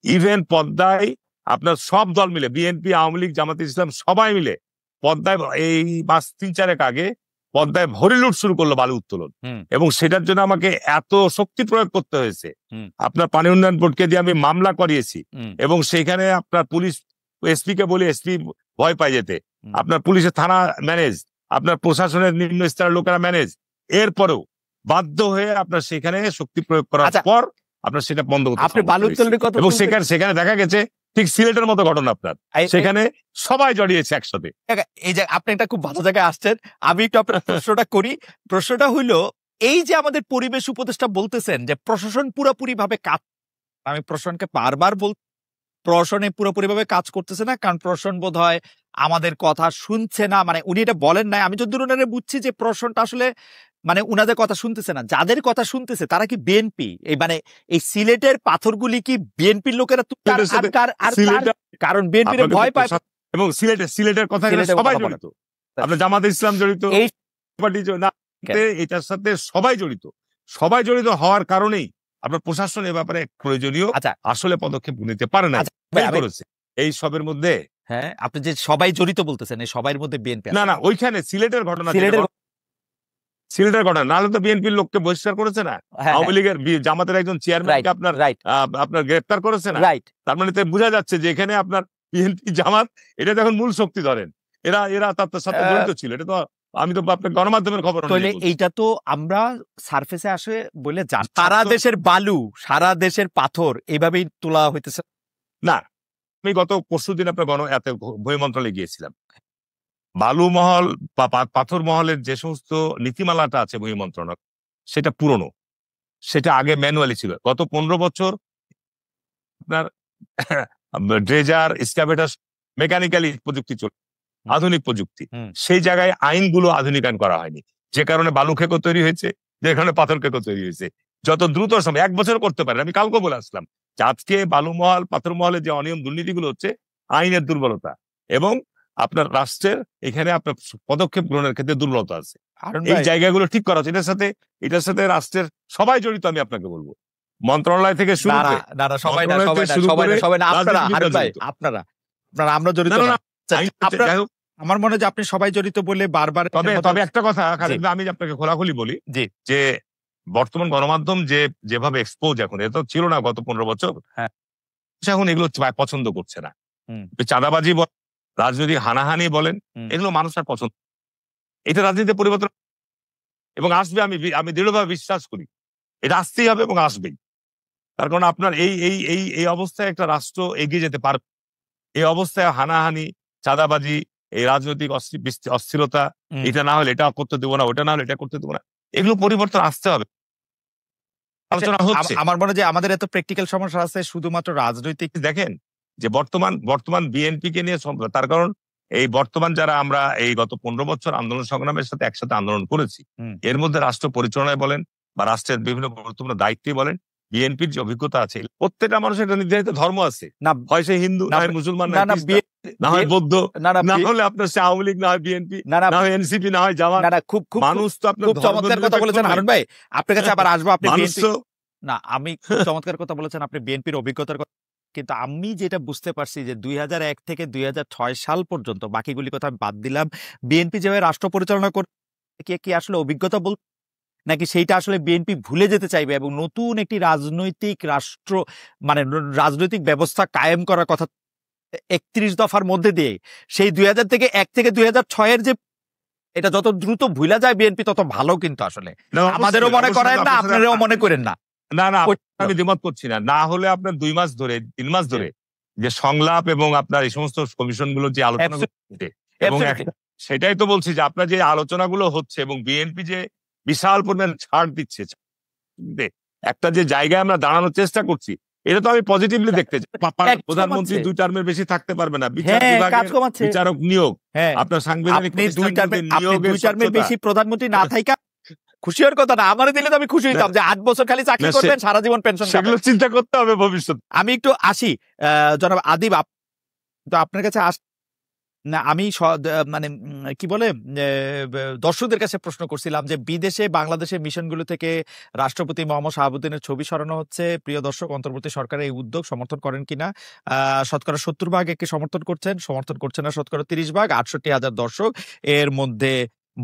[SPEAKER 2] ইভেন পদ্মায় আপনার সব দল মিলে, বিএনপি, আওয়ামী লীগ, জামাতে ইসলাম সবাই মিলে পদ্মায় এই মাস 3-4 আগে পদ্মায় ভরি লুট শুরু করলো বালু উত্তোলন, এবং সেটার জন্য আমাকে এত শক্তি প্রয়োগ করতে হয়েছে। আপনার পানি উন্নয়ন বোর্ডকে দিয়ে আমি মামলা করিয়েছি, এবং সেখানে আপনার পুলিশ এসপি কে বলি, এসপি ভয় পাই যেতে, আপনার পুলিশের থানা ম্যানেজ, আপনার প্রশাসনের নিম্ন স্তরের লোকেরা ম্যানেজ, এরপরেও বাধ্য হয়ে আপনার সেখানে শক্তি প্রয়োগ করার পর আপনার সেটা বন্ধ করতে, এবং সেখানে দেখা গেছে ঠিক সিলেটের মতো ঘটনা, আপনার সেখানে সবাই জড়িয়েছে একসাথে।
[SPEAKER 1] এই যে আপনি একটা খুব ভালো জায়গায় আসছেন, আমি একটু আপনার প্রশ্নটা করি। প্রশ্নটা হইলো, এই যে আমাদের পরিবেশ উপদেষ্টা বলতেছেন যে প্রশাসন পুরোপুরি ভাবে কাজ, আমি প্রশাসনকে বারবার প্রশাসনে পুরোপুরি ভাবে কাজ করতেছে না, কারণ প্রশাসন বোধ হয় আমাদের কথা শুনছে না, মানে উনি এটা বলেন নাই, আমি যতদূর ওনারে বুঝছি যে প্রশাসনটা আসলে মানে উনাদের কথা শুনতেছে না। যাদের কথা শুনতেছে তারা কি বিএনপি, এই সিলেটের পাথরগুলি কি বিএনপির লোকেরা, কারণ বিএনপির ভয় পায়,
[SPEAKER 2] এবং সিলেটের কথা সবাই জড়িত, আপনার জামাতে ইসলাম জড়িত, এটার সাথে সবাই জড়িত হওয়ার কারণেই আপনার প্রশাসন এ ব্যাপারে প্রয়োজনীয় আসলে পদক্ষেপ নিতে পারে না, করেছে। এই সবের মধ্যে
[SPEAKER 1] হ্যাঁ, আপনি যে সবাই জড়িত বলতেছেন, এই সবার মধ্যে বিএনপি
[SPEAKER 2] না ওইখানে সিলেটের ঘটনা,
[SPEAKER 1] সিলেটের
[SPEAKER 2] সিলেটের ঘটনা, নাহলে তো বিএনপির লোককে বহিষ্কার করেছে না, আওয়ামী লীগের জামাতের একজন চেয়ারম্যানকে আপনার গ্রেফতার করেছে না। তার মানে তো বোঝা যাচ্ছে যে এখানে আপনার বিএনপি জামাত এটা তো এখন মূল শক্তি ধরেন, এরা তার সাথে জড়িত ছিল। এটা তো আমি তো আপনার গণমাধ্যমের খবর।
[SPEAKER 1] এইটা তো আমরা সারফেসে আসে বলে জানি, সারা দেশের বালু, সারা দেশের পাথর এইভাবেই তোলা হইতেছে
[SPEAKER 2] না। আমি গত পরশুদিন আপনার ভূমি মন্ত্রণালয়ে গিয়েছিলাম। বালু মহল বা পাথর মহলের যে সমস্ত নীতিমালাটা আছে ভূমি মন্ত্রণালয়, সেটা পুরনো, সেটা আগে ম্যানুয়ালি ছিল। গত 15 বছর আপনার ড্রেজার, স্ক্যাভেটার মেকানিক্যালি প্রযুক্তি চলে, আধুনিক প্রযুক্তি, সেই জায়গায় আইনগুলো আধুনিকায়ন করা হয়নি, যে কারণে বালু খেকো তৈরি হয়েছে, যে কারণে পাথর খেকো তৈরি হয়েছে। যত দ্রুত সময়, 1 বছর করতে পারেন। আমি কালকে বলে আসলাম যে আজকে বালু মহল, পাথর মহলের যে অনিয়ম দুর্নীতিগুলো হচ্ছে, আইনের দুর্বলতা এবং আপনার রাষ্ট্রের এখানে আপনার পদক্ষেপ গ্রহণের ক্ষেত্রে দুর্বলতা আছে। এই জায়গাগুলো ঠিক করা হচ্ছে। এটার সাথে রাষ্ট্রের সবাই জড়িত। আমি আপনাকে বলবো, মন্ত্রণালয় থেকে শুরু করে
[SPEAKER 1] আপনারা আমরা জড়িত না। আমার মনে হয় যে আপনি সবাই জড়িত বলে বারবার।
[SPEAKER 2] তবে একটা কথা আমি আপনাকে খোলাখুলি বলি যে বর্তমান গণমাধ্যম যেভাবে এক্সপোজ এখন, এটা ছিল না গত 15 বছর। এখন এগুলো পছন্দ করছে না। চাঁদাবাজি বলেন, রাজনৈতিক হানাহানি বলেন, এগুলো মানুষ আর পছন্দ। এটা রাজনীতিতে পরিবর্তন এবং আসবে। আমি দৃঢ়ভাবে বিশ্বাস করি এটা আসতেই হবে এবং আসবেই। তার কারণ আপনার এই অবস্থায় একটা রাষ্ট্র এগিয়ে যেতে পারবে। এই অবস্থায় হানাহানি, চাঁদাবাজি, এই রাজনৈতিক অস্থিরতা, এটা না হলে এটা করতে দেবো না, ওটা না হলে এটা করতে দেবো না, এগুলো পরিবর্তন আসতে হবে। আলোচনা হচ্ছে।
[SPEAKER 1] আমার মনে হয় যে আমাদের এত প্র্যাকটিক্যাল সমস্যা আছে শুধুমাত্র রাজনৈতিক।
[SPEAKER 2] দেখেন যে বর্তমান বিএনপি কে নিয়ে, তার কারণ এই বর্তমান যারা আমরা এই গত 15 বছর আন্দোলন সংগ্রামের সাথে একসাথে আন্দোলন করেছি, এর মধ্যে রাষ্ট্র পরিচালনায় বলেন বা রাষ্ট্রের বিভিন্ন গুরুত্বপূর্ণ দায়িত্বে বলেন, বিএনপির যে অভিজ্ঞতা আছে, প্রত্যেকটা মানুষের একটা নির্ধারিত ধর্ম আছে। হয় সে হিন্দু, না হয় মুসলমান, না হয় বৌদ্ধ, না হলে আপনার সে আওয়ামী লীগ, না হয় বিএনপি, না হয় এনসিপি, না হয় জামাত।
[SPEAKER 1] খুব
[SPEAKER 2] মানুষ তো আপনার
[SPEAKER 1] চমৎকার কথা বলেছেন হারুন ভাই, আপনার কাছে আবার আসবো। আপনি আমি খুব চমৎকার কথা বলেছেন আপনি বিএনপির অভিজ্ঞতার কথা। কিন্তু আমি যেটা বুঝতে পারছি যে 2001 থেকে 2006 সাল পর্যন্ত, বাকিগুলি কথা আমি বাদ দিলাম, বিএনপি যেভাবে রাষ্ট্র পরিচালনা করে কি আসলে অভিজ্ঞতা বল, নাকি সেইটা আসলে বিএনপি ভুলে যেতে চাইবে এবং নতুন একটি রাজনৈতিক রাষ্ট্র মানে রাজনৈতিক ব্যবস্থা কায়েম করার কথা 31 দফার মধ্যে দিয়ে সেই 2000 থেকে 1 থেকে 2006 যে এটা যত দ্রুত ভুলা যায় বিএনপি তত ভালো। কিন্তু আসলে আমাদেরও মনে করেন না, আপনারাও মনে করেন না।
[SPEAKER 2] না আমি দ্বিমত করছি না। না হলে আপনার 2 মাস ধরে 3 মাস ধরে যে সংলাপ এবং আপনার এই সমস্ত কমিশন গুলো যে আলোচনা এবং সেটাই তো বলছি যে আপনার যে আলোচনাগুলো হচ্ছে এবং বিএনপি যে বিশাল পরিমাণ ছাড় দিচ্ছে, একটা যে জায়গায় আমরা দাঁড়ানোর চেষ্টা করছি, এটা তো আমি পজিটিভলি দেখতে চাই। প্রধানমন্ত্রী 2 টার্মের বেশি থাকতে পারবে না, বিচারক নিয়োগ, আপনার সাংবিধানিক
[SPEAKER 1] 2 টার্মের বেশি প্রধানমন্ত্রী না থাকা খুশি হওয়ার কথা না। আমার দিলে তো আমি খুশি হইতাম যে 8 বছর খালি চাকরি করবেন, সারা জীবন পেনশন,
[SPEAKER 2] সেগুলো চিন্তা করতে হবে ভবিষ্যৎ।
[SPEAKER 1] আমি একটু আসি জনাব আদিব, তো আপনার কাছে না আমি মানে কি বলে দর্শকদের কাছে প্রশ্ন করছিলাম যে বিদেশে বাংলাদেশের মিশনগুলো থেকে রাষ্ট্রপতি মোহাম্মদ শাহাবুদ্দিনের ছবি সরানো হচ্ছে। প্রিয় দর্শক, অন্তর্বর্তী সরকারের এই উদ্যোগ সমর্থন করেন কিনা? শতকরা 70% একে সমর্থন করছেন না শতকরা 30%। 68,000 দর্শক এর মধ্যে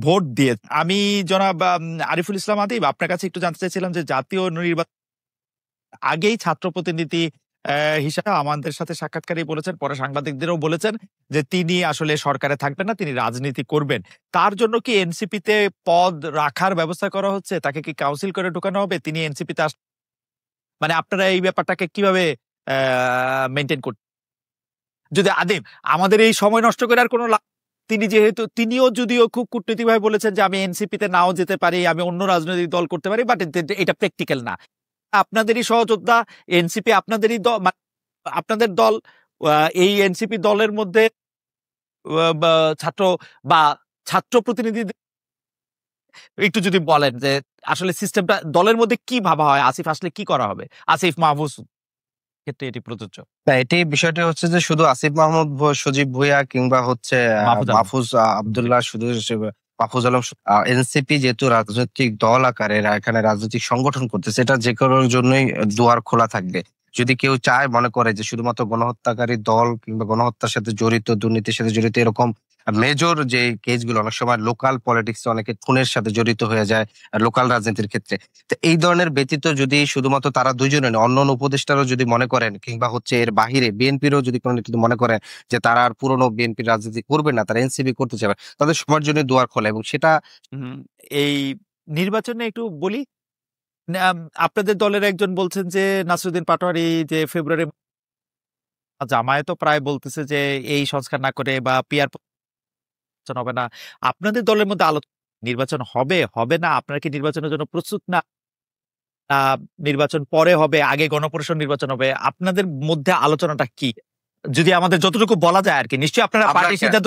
[SPEAKER 1] ভোট দিয়ে। আমি জনাব আরিফুল ইসলাম আদিব আপনার কাছে একটু জানতে চাইছিলাম যে জাতীয় নির্বাচন আগেই ছাত্র প্রতিনিধি হিসাবে আমাদের সাথে সাক্ষাৎকারী বলেছেন, পরে সাংবাদিকদেরও বলেছেন যে তিনি আসলে সরকারে থাকবেন না, তিনি রাজনীতি করবেন। তার জন্য কি এনসিপিতে পদ রাখার ব্যবস্থা করা হচ্ছে? তাকে কি কাউন্সিল করে ঢোকানো হবে? তিনি এনসিপিতে মানে আপনারা এই ব্যাপারটাকে কিভাবে মেনটেন করতে? যদি আদিব আমাদের এই সময় নষ্ট করে আর কোনো তিনিও যদিও খুব কূটনীতিকভাবে বলেছেন যে আমি এনসিপিতে নাও যেতে পারি, আমি অন্য রাজনৈতিক দল করতে পারি, বাট এটা প্র্যাকটিক্যাল না। আপনাদেরই সহযোদ্ধা এনসিপি, আপনাদেরই আপনাদের দল, এই এনসিপি দলের মধ্যে ছাত্র প্রতিনিধি একটু যদি বলেন যে আসলে সিস্টেমটা দলের মধ্যে কি ভাবা হয়, আসিফ আসলে কি করা হবে, আসিফ মাহফুজ ক্ষেত্রে এটি প্রযোজ্য?
[SPEAKER 3] এটি বিষয়টি হচ্ছে যে শুধু আসিফ মাহমুদ, সজীব ভুঁইয়া কিংবা হচ্ছে মাহফুজ আব্দুল্লাহ, শুধু মাহফুজ আলম, এনসিপি যেহেতু রাজনৈতিক দল আকারে এখানে রাজনৈতিক সংগঠন করতেছে, এটা যে কারোর জন্যই দুয়ার খোলা থাকবে। যদি কেউ চায় মনে করে যে শুধুমাত্র গণহত্যাকারী দল কিংবা গণহত্যার সাথে জড়িত, দুর্নীতির সাথে জড়িত এরকম মেজর যে কেসগুলো, অনেক সময় লোকাল পলিটিক্স অনেকে খুনের সাথে জড়িত হয়ে যায় লোকাল রাজনীতির ক্ষেত্রে। তো এই ধরনের ব্যতীত যদি শুধুমাত্র তারা দুইজনে নয়, অন্য উপদেষ্টারও যদি মনে করেন কিংবা হচ্ছে এর বাহিরে বিএনপিরও যদি কোনো নেতৃত্ব মনে করেন যে তারা আর পুরনো বিএনপির রাজনীতি করবে না, তারা এনসিপি করতে চাবে, তাদের সবার জন্য দুয়ার খোলা। এবং সেটা
[SPEAKER 1] এই নির্বাচনে একটু বলি, আপনাদের দলের একজন বলছেন যে নাসিরুদ্দিন পাটোয়ারি যে ফেব্রুয়ারি, জামায়াতও প্রায় বলতেছে যে এই সংস্কার না করে বা পিআর হবে না। আপনাদের দলের মধ্যে আলোচনা নির্বাচন হবে হবে না, আপনারা কি নির্বাচনের জন্য প্রস্তুত না, নির্বাচন পরে হবে, আগে গণপরিষদ নির্বাচন হবে, আপনাদের মধ্যে আলোচনাটা কি? যদি আমাদের যতটুকু বলা যায় আর কি। নিশ্চয়ই আপনারা পার্টি সিদ্ধান্ত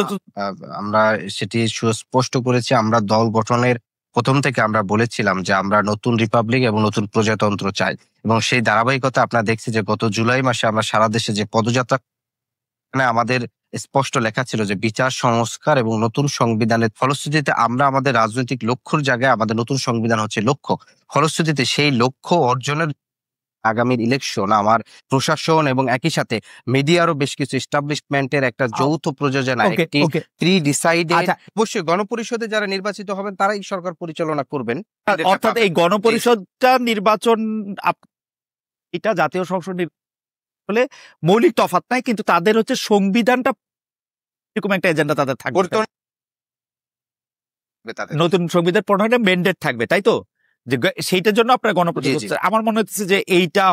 [SPEAKER 3] আমরা সেটি সুস্পষ্ট করেছি। আমরা দল গঠনের প্রথম থেকে আমরা বলেছিলাম যে আমরা নতুন রিপাবলিক এবং নতুন প্রজাতন্ত্র চাই, এবং সেই ধারাবাহিকতা আপনারা দেখছি যে গত জুলাই মাসে আমরা সারা দেশে যে পদযাত্রা, আমাদের স্পষ্ট লেখা ছিল যে বিচার সংস্কার এবং নতুন সংবিধানের ফলশ্রুতিতে আমরা আমাদের রাজনৈতিক লক্ষ্যর জায়গায় আমাদের নতুন সংবিধান হচ্ছে লক্ষ্য। ফলশ্রুতিতে সেই লক্ষ্য অর্জনের আগামীর ইলেকশন আমার প্রশাসন এবং একই সাথে মিডিয়ারও বেশ কিছু এস্টাবলিশমেন্টের একটা যৌথ প্রযোজনা, একটি প্রি ডিসাইডেড, অবশ্যই গণপরিষদে যারা নির্বাচিত হবেন তারাই সরকার পরিচালনা করবেন।
[SPEAKER 1] অর্থাৎ এই গণপরিষদটা নির্বাচন এটা জাতীয় সংসদ হলে মৌলিক তফাৎ নাই, কিন্তু তাদের হচ্ছে সংবিধানটা এরকম একটা এজেন্ডা তাদের থাকবে, নতুন সংবিধান প্রণয়নের ম্যান্ডেট থাকবে, তাই তো? যে সেইটার জন্য আপনারা গণপরিষদ, আমার মনে হচ্ছে যে এইটা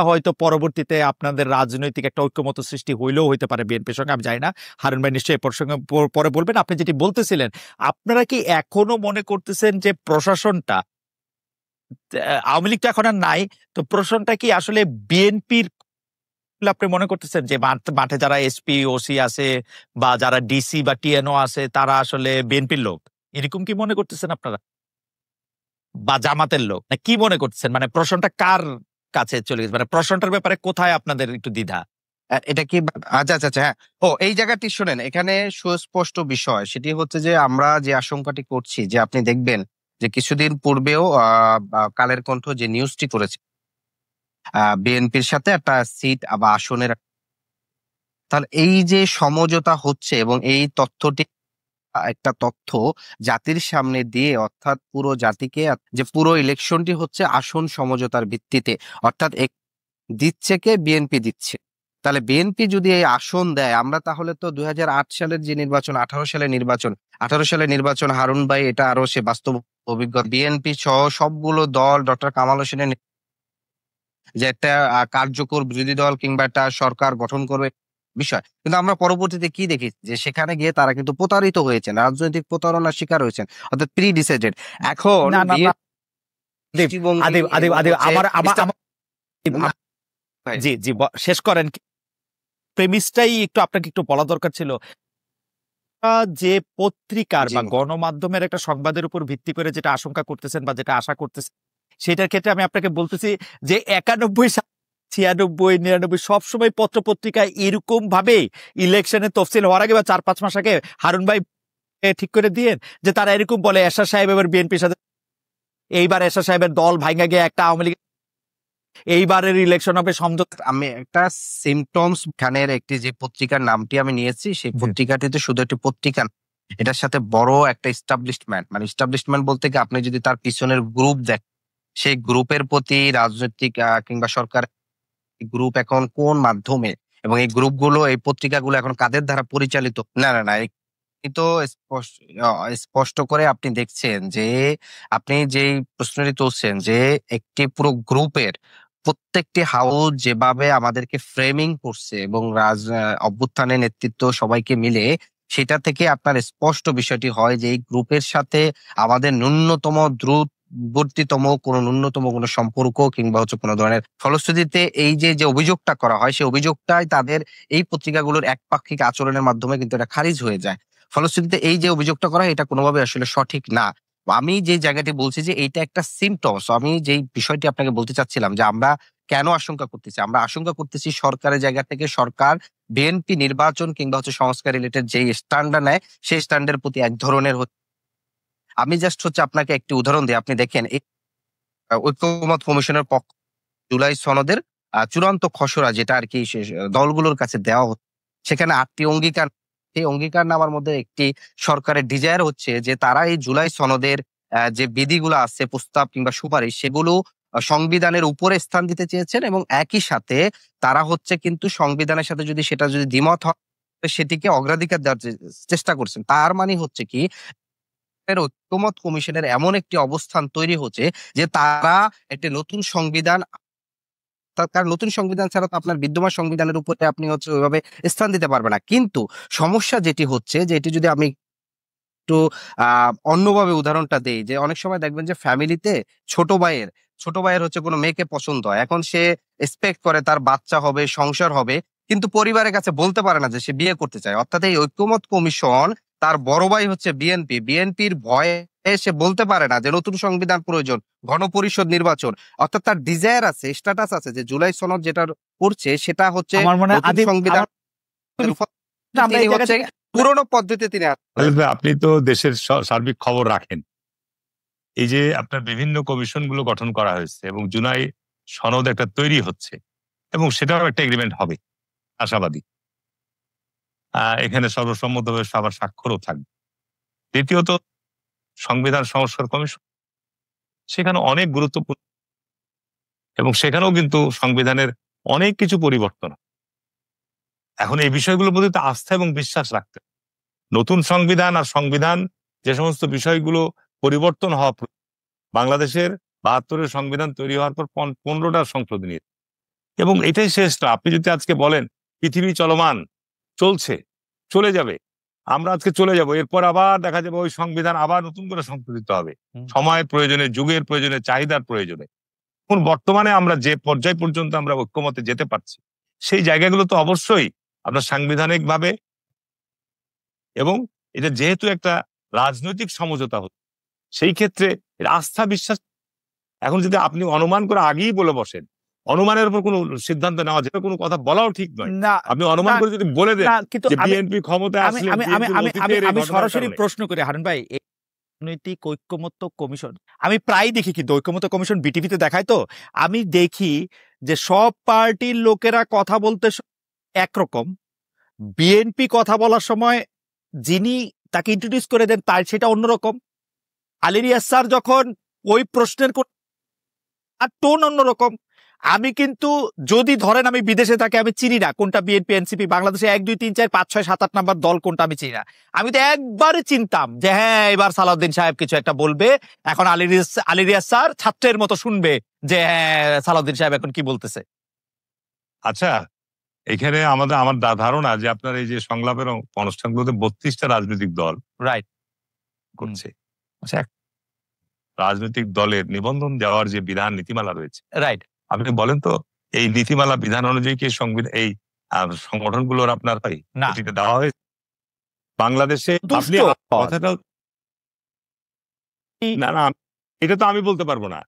[SPEAKER 1] হয়তো পরবর্তীতে আপনাদের রাজনৈতিক একটা ঐক্যমত সৃষ্টি হইলেও হইতে পারে বিএনপির সঙ্গে, আমি জানি না। হারুন ভাই নিশ্চয়ই প্রসঙ্গে পরে বলবেন। আপনি যেটি বলতেছিলেন, আপনারা কি এখনো মনে করতেছেন যে প্রশাসনটা, আওয়ামী লীগ তো এখন আর নাই, তো প্রশাসনটা কি আসলে বিএনপির, আপনি মনে করতেছেন যে মাঠে যারা এসপি ওসি আছে বা যারা ডিসি বা টিএনও আছে তারা আসলে বিএনপির লোক, এরকম কি মনে করতেছেন আপনারা, বা জামাতের লোক, না কি মনে করতেছেন? মানে প্রশ্নটা কার কাছে চলে গেছে, মানে প্রশ্নটার ব্যাপারে কোথায় আপনাদের একটু দ্বিধা?
[SPEAKER 3] এটা কি আচ্ছা আচ্ছা আচ্ছা, হ্যাঁ, এই জায়গাটি শোনেন, এখানে সুস্পষ্ট বিষয় সেটি হচ্ছে যে আমরা যে আশঙ্কাটি করছি যে আপনি দেখবেন যে কিছুদিন পূর্বেও কালের কণ্ঠ যে নিউজটি করেছে বিএনপির সাথে একটা সিট বা আসনের, তাহলে এই যে সমঝোতা হচ্ছে এবং এই তথ্যটি একটা তথ্য জাতির সামনে দিয়ে, অর্থাৎ পুরো জাতিকে, যে পুরো ইলেকশনটি হচ্ছে আসন সমঝোতার ভিত্তিতে, অর্থাৎ দিচ্ছে কে? বিএনপি দিচ্ছে। তাহলে বিএনপি যদি এই আসন দেয়, আমরা তাহলে তো 2008 সালের যে নির্বাচন, 18 সালের নির্বাচন হারুন ভাই, এটা আরো সে বাস্তব অভিজ্ঞতা, বিএনপি সহ সবগুলো দল ডক্টর কামাল হোসেনের যে একটা কার্যকর বিরোধী দল কিংবা একটা সরকার গঠন করবে বিষয়, কিন্তু আমরা পরবর্তীতে কি দেখি যে সেখানে গিয়ে তারা কিন্তু প্রতারিত হয়েছেন, রাজনৈতিক প্রতারণার শিকার হয়েছেন, অর্থাৎ প্রি ডিসাইডেড। এখন
[SPEAKER 1] জি জি শেষ করেন, প্রেমিসটাই একটু আপনাকে একটু বলা দরকার ছিল। যে পত্রিকার বা গণমাধ্যমের একটা সংবাদের উপর ভিত্তি করে যেটা আশঙ্কা করতেছেন বা যেটা আশা করতেছেন, সেটার ক্ষেত্রে আমি আপনাকে বলতেছি যে 91, 96, 99 সবসময় পত্র পত্রিকায় এরকম ভাবে ইলেকশনের তফসিল হওয়ার আগে বা 4-5 মাস আগে হারুন ভাই ঠিক করে দিয়েন যে তারা এরকম বলে এরশাদ সাহেব এবার বিএনপির সাথে, এইবার এরশাদ সাহেবের দল ভাঙা গিয়ে একটা আওয়ামী লীগ, এইবারের ইলেকশন হবে সমঝোতা।
[SPEAKER 3] আমি একটা সিমটমস খানের একটি যে পত্রিকার নামটি আমি নিয়েছি, সেই পত্রিকাটিতে শুধু একটি পত্রিকা, এটার সাথে বড় একটা এস্টাবলিশমেন্ট, মানে এস্টাবলিশমেন্ট বলতে কি আপনি যদি তার পিছনের গ্রুপ দেখ, সেই গ্রুপের প্রতি রাজনৈতিক কিংবা সরকার গ্রুপ এখন কোন মাধ্যমে, এবং এই গ্রুপগুলো, এই পত্রিকাগুলো এখন কাদের দ্বারা পরিচালিত, না না না, তো স্পষ্ট করে আপনি দেখছেন যে আপনি যেই প্রশ্নটি তুলছেন যে একটি পুরো গ্রুপের প্রত্যেকটি হাউস যেভাবে আমাদেরকে ফ্রেমিং করছে এবং অভ্যুত্থানের নেতৃত্ব সবাইকে মিলে, সেটা থেকে আপনার স্পষ্ট বিষয়টি হয় যে এই গ্রুপের সাথে আমাদের ন্যূনতম কোনো সম্পর্ক কিংবা হচ্ছে কোনো ধরনের, ফলশ্রুতিতে এই যে অভিযোগটা করা হয়, সেই অভিযোগটাই তাদের এই পত্রিকাগুলোর একপাক্ষিক আচরণের মাধ্যমে কিন্তু এটা খারিজ হয়ে যায়। ফলশ্রুতিতে এই যে অভিযোগটা করা, এটা কোনোভাবে আসলে সঠিক না। আমি যে জায়গাটি বলছি যে এইটা একটা সিমটমস, আমি যেই বিষয়টি আপনাকে বলতে চাচ্ছিলাম যে আমরা কেন আশঙ্কা করতেছি, আমরা আশঙ্কা করতেছি সরকারের জায়গা থেকে সরকার বিএনপি নির্বাচন কিংবা হচ্ছে সংস্কার রিলেটেড যে স্ট্যান্ডার্ড নেয়, সেই স্ট্যান্ডের প্রতি এক ধরনের আমি জাস্ট হচ্ছে আপনাকে একটি উদাহরণ দিই। আপনি দেখেন ঐক্যমত কমিশনের পক্ষ জুলাই সনদের চূড়ান্ত খসড়া যেটা আর কি দলগুলোর কাছে দেওয়া হচ্ছে, সেখানে 8টি অঙ্গীকার, এই অঙ্গীকার নামার মধ্যে একটি সরকারের ডিজায়ার হচ্ছে যে তারা এই জুলাই সনদের যে বিধিগুলো আছে, প্রস্তাব কিংবা সুপারিশ, সেগুলো সংবিধানের উপরে স্থান দিতে চেয়েছেন এবং একই সাথে তারা হচ্ছে কিন্তু সংবিধানের সাথে যদি দ্বিমত হয় সেটিকে অগ্রাধিকার দেওয়ার চেষ্টা করছেন। তার মানে হচ্ছে কি, ঐকমত্য কমিশনের এমন একটি অবস্থান তৈরি হচ্ছে যে তারা একটি নতুন সংবিধান, কারণ নতুন সংবিধান ছাড়া তো আপনার বিদ্যমান সংবিধানের উপরে আপনি হচ্ছে ওইভাবে স্থান দিতে পারবেন না। কিন্তু সমস্যা যেটি হচ্ছে যে এটি যদি আমি একটু অন্যভাবে উদাহরণটা দেই, যে অনেক সময় দেখবেন যে ফ্যামিলিতে ছোট ভাইয়ের হচ্ছে কোনো মেয়েকে পছন্দ হয়, এখন সে এক্সপেক্ট করে তার বাচ্চা হবে, সংসার হবে, কিন্তু পরিবারের কাছে বলতে পারে না যে সে বিয়ে করতে চায়। অর্থাৎ এই ঐকমত্য কমিশন, তার বড় ভাই হচ্ছে বিএনপির ভয়ে সে বলতে পারে না যে নতুন সংবিধান প্রয়োজন, গণপরিষদ নির্বাচন। অর্থাৎ তার ডিজায়ার আছে, স্ট্যাটাস আছে যে জুলাই সনদ যেটা করছে সেটা হচ্ছে
[SPEAKER 1] আমার মনে হয়
[SPEAKER 3] নতুন সংবিধান।
[SPEAKER 1] আমরা এই জায়গা থেকে
[SPEAKER 3] পুরোনো পদ্ধতিতে তিনি
[SPEAKER 2] খালেদ ভাই, আপনি তো দেশের সার্বিক খবর রাখেন। এই যে আপনার বিভিন্ন কমিশন গুলো গঠন করা হয়েছে এবং জুলাই সনদ একটা তৈরি হচ্ছে এবং সেটাও একটা এগ্রিমেন্ট হবে, আশাবাদী। এখানে সর্বসম্মতভাবে সবার স্বাক্ষরও থাকবে। দ্বিতীয়ত, সংবিধান সংস্কার কমিশন, সেখানে অনেক গুরুত্বপূর্ণ এবং সেখানেও কিন্তু সংবিধানের অনেক কিছু পরিবর্তন। এখন এই বিষয়গুলোর প্রতি তো আস্থা এবং বিশ্বাস রাখতে, নতুন সংবিধান আর সংবিধান যে সমস্ত বিষয়গুলো পরিবর্তন হওয়া, বাংলাদেশের 72-এর সংবিধান তৈরি হওয়ার পর 15টা সংশোধনী, এবং এটাই শেষ না। আপনি যদি আজকে বলেন পৃথিবী চলমান, চলছে, চলে যাবে, আমরা আজকে চলে যাব, এরপর আবার দেখা যাবে ওই সংবিধান আবার নতুন করে সংশোধিত হবে সময়ের প্রয়োজনে, যুগের প্রয়োজনে, চাহিদার প্রয়োজনে। এখন বর্তমানে আমরা যে পর্যায় পর্যন্ত আমরা ঐক্যমতে যেতে পারছি, সেই জায়গাগুলো তো অবশ্যই আপনার সাংবিধানিক ভাবে, এবং এটা যেহেতু একটা রাজনৈতিক সমঝোতা হচ্ছে, সেই ক্ষেত্রে আস্থা বিশ্বাস, এখন যদি আপনি অনুমান করে আগেই বলে বসেন, অনুমানের উপর কোনো সিদ্ধান্ত নেওয়া যাবে, কোনো কথা বলাও ঠিক নয়।
[SPEAKER 1] না,
[SPEAKER 2] আপনি অনুমান করে যদি বলে দেন
[SPEAKER 1] কিন্তু
[SPEAKER 2] যে বিএনপি ক্ষমতায় আসলে
[SPEAKER 1] আমি সরাসরি প্রশ্ন করি হারুন ভাই, রাজনৈতিক ঐক্যমত্য কমিশন আমি প্রায় দেখি, কিন্তু ঐক্যমত্য কমিশন বিটিভিতে দেখায়, তো আমি দেখি যে সব পার্টির লোকেরা কথা বলতে একরকম, বিএনপি কথা বলার সময় যিনি তাকে ইন্ট্রোডিউস করে দেন তার সেটা অন্যরকম, আলী রিয়াজ স্যার যখন ওই প্রশ্নের আর টোন অন্যরকম। আমি কিন্তু যদি ধরেন আমি বিদেশে থাকি, আমি চিনি না কোনটা বিএনপি এনসিপি, বাংলাদেশে 1 2 3 4 5 6 7 8 নাম্বার দল কোনটা আমি চিনি না। আমি তো একবারে চিনতাম যে হ্যাঁ এবার সালাউদ্দিন সাহেব কিছু একটা বলবে, এখন আলী রিয়াজ স্যার ছাত্রের মতো শুনবে যে হ্যাঁ সালাউদ্দিন সাহেব এখন কি বলতেছে।
[SPEAKER 2] আচ্ছা, এখানে আমার ধারণা যে আপনার এই যে সংলাপের অনুষ্ঠানগুলোতে 32টা রাজনৈতিক দল
[SPEAKER 1] রাইট
[SPEAKER 2] করছে। আচ্ছা, রাজনৈতিক দলের নিবন্ধন দেওয়ার যে বিধান নীতিমালা রয়েছে,
[SPEAKER 1] রাইট,
[SPEAKER 2] আপনি বলেন তো এই নীতিমালা বিধান অনুযায়ী কি সংবিধান এই সংগঠনগুলোর আপনার
[SPEAKER 1] না
[SPEAKER 2] দেওয়া হয়েছে বাংলাদেশে? আপনি কথাটা না, এটা তো আমি বলতে পারবো না।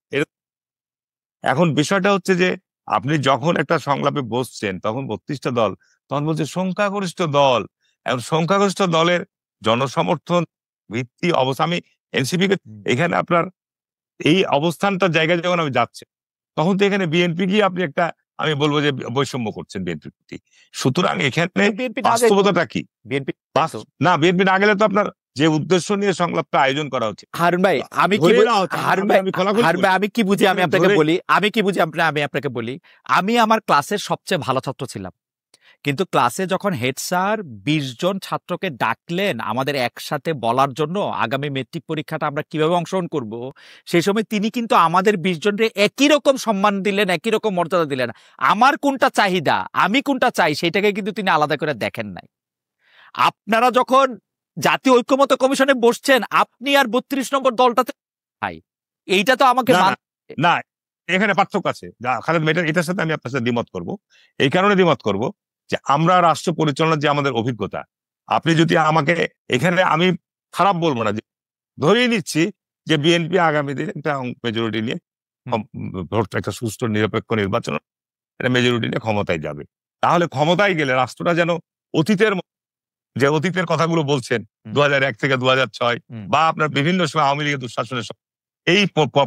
[SPEAKER 2] এখন বিষয়টা হচ্ছে যে আপনি যখন একটা সংলাপে বসছেন তখন 32টা দল, তখন বলছে সংখ্যাগরিষ্ঠ দল। এখন সংখ্যাগরিষ্ঠ দলের জনসমর্থন ভিত্তি অবস্থা, আমি এনসিপি কে এখানে আপনার এই অবস্থানটার জায়গায় যখন আমি যাচ্ছি, তখন তো এখানে বিএনপি গিয়ে আপনি একটা, আমি বলবো যে বৈষম্য করছেন বিএনপির প্রতি। সুতরাং এখানে বাস্তবতাটা কি? বিএনপি না গেলে তো আপনার যে উদ্দেশ্য নিয়ে সংলাপটা আয়োজন করা হচ্ছে।
[SPEAKER 1] হারুন ভাই আমি কি বুঝি আমি আপনাকে বলি, আমি আমার ক্লাসের সবচেয়ে ভালো ছাত্র ছিলাম, কিন্তু ক্লাসে যখন হেড স্যার 20 জন ছাত্রকে ডাকলেন আমাদের একসাথে বলার জন্য আগামী মেট্রিক পরীক্ষাটা আমরা কিভাবে অংশগ্রহণ করব, সেই সময় তিনি কিন্তু আমাদের 20 জনকে একই রকম সম্মান দিলেন, একই রকম মর্যাদা দিলেন। আমার কোনটা চাহিদা, আমি কোনটা চাই, সেটাকে কিন্তু তিনি আলাদা করে দেখেন নাই। আপনারা যখন জাতীয় ঐক্যমত্য কমিশনে বসছেন, আপনি আর 32 নম্বর দলটাতে ভাই, এইটা তো আমাকে
[SPEAKER 2] না, এখানে পার্থক্য আছে। খালেদ ভাই, এটার সাথে আমি আপনার সাথে দ্বিমত করবো। এই কারণে দ্বিমত করবো যে আমরা রাষ্ট্র পরিচালনার যে আমাদের অভিজ্ঞতা, আপনি যদি আমাকে এখানে, আমি খারাপ বলবো না, যে ধরেই নিচ্ছি যে বিএনপি আগামী দিনে একটা মেজরিটি নিয়ে ভোট, একটা সুষ্ঠু নিরপেক্ষ নির্বাচন, এটা মেজরিটি নিয়ে ক্ষমতায় যাবে, তাহলে ক্ষমতায় গেলে রাষ্ট্রটা যেন অতীতের কথাগুলো বলছেন 2001 থেকে 2006 বা আপনার বিভিন্ন সময় আওয়ামী লীগের দুঃশাসনের সময়, এই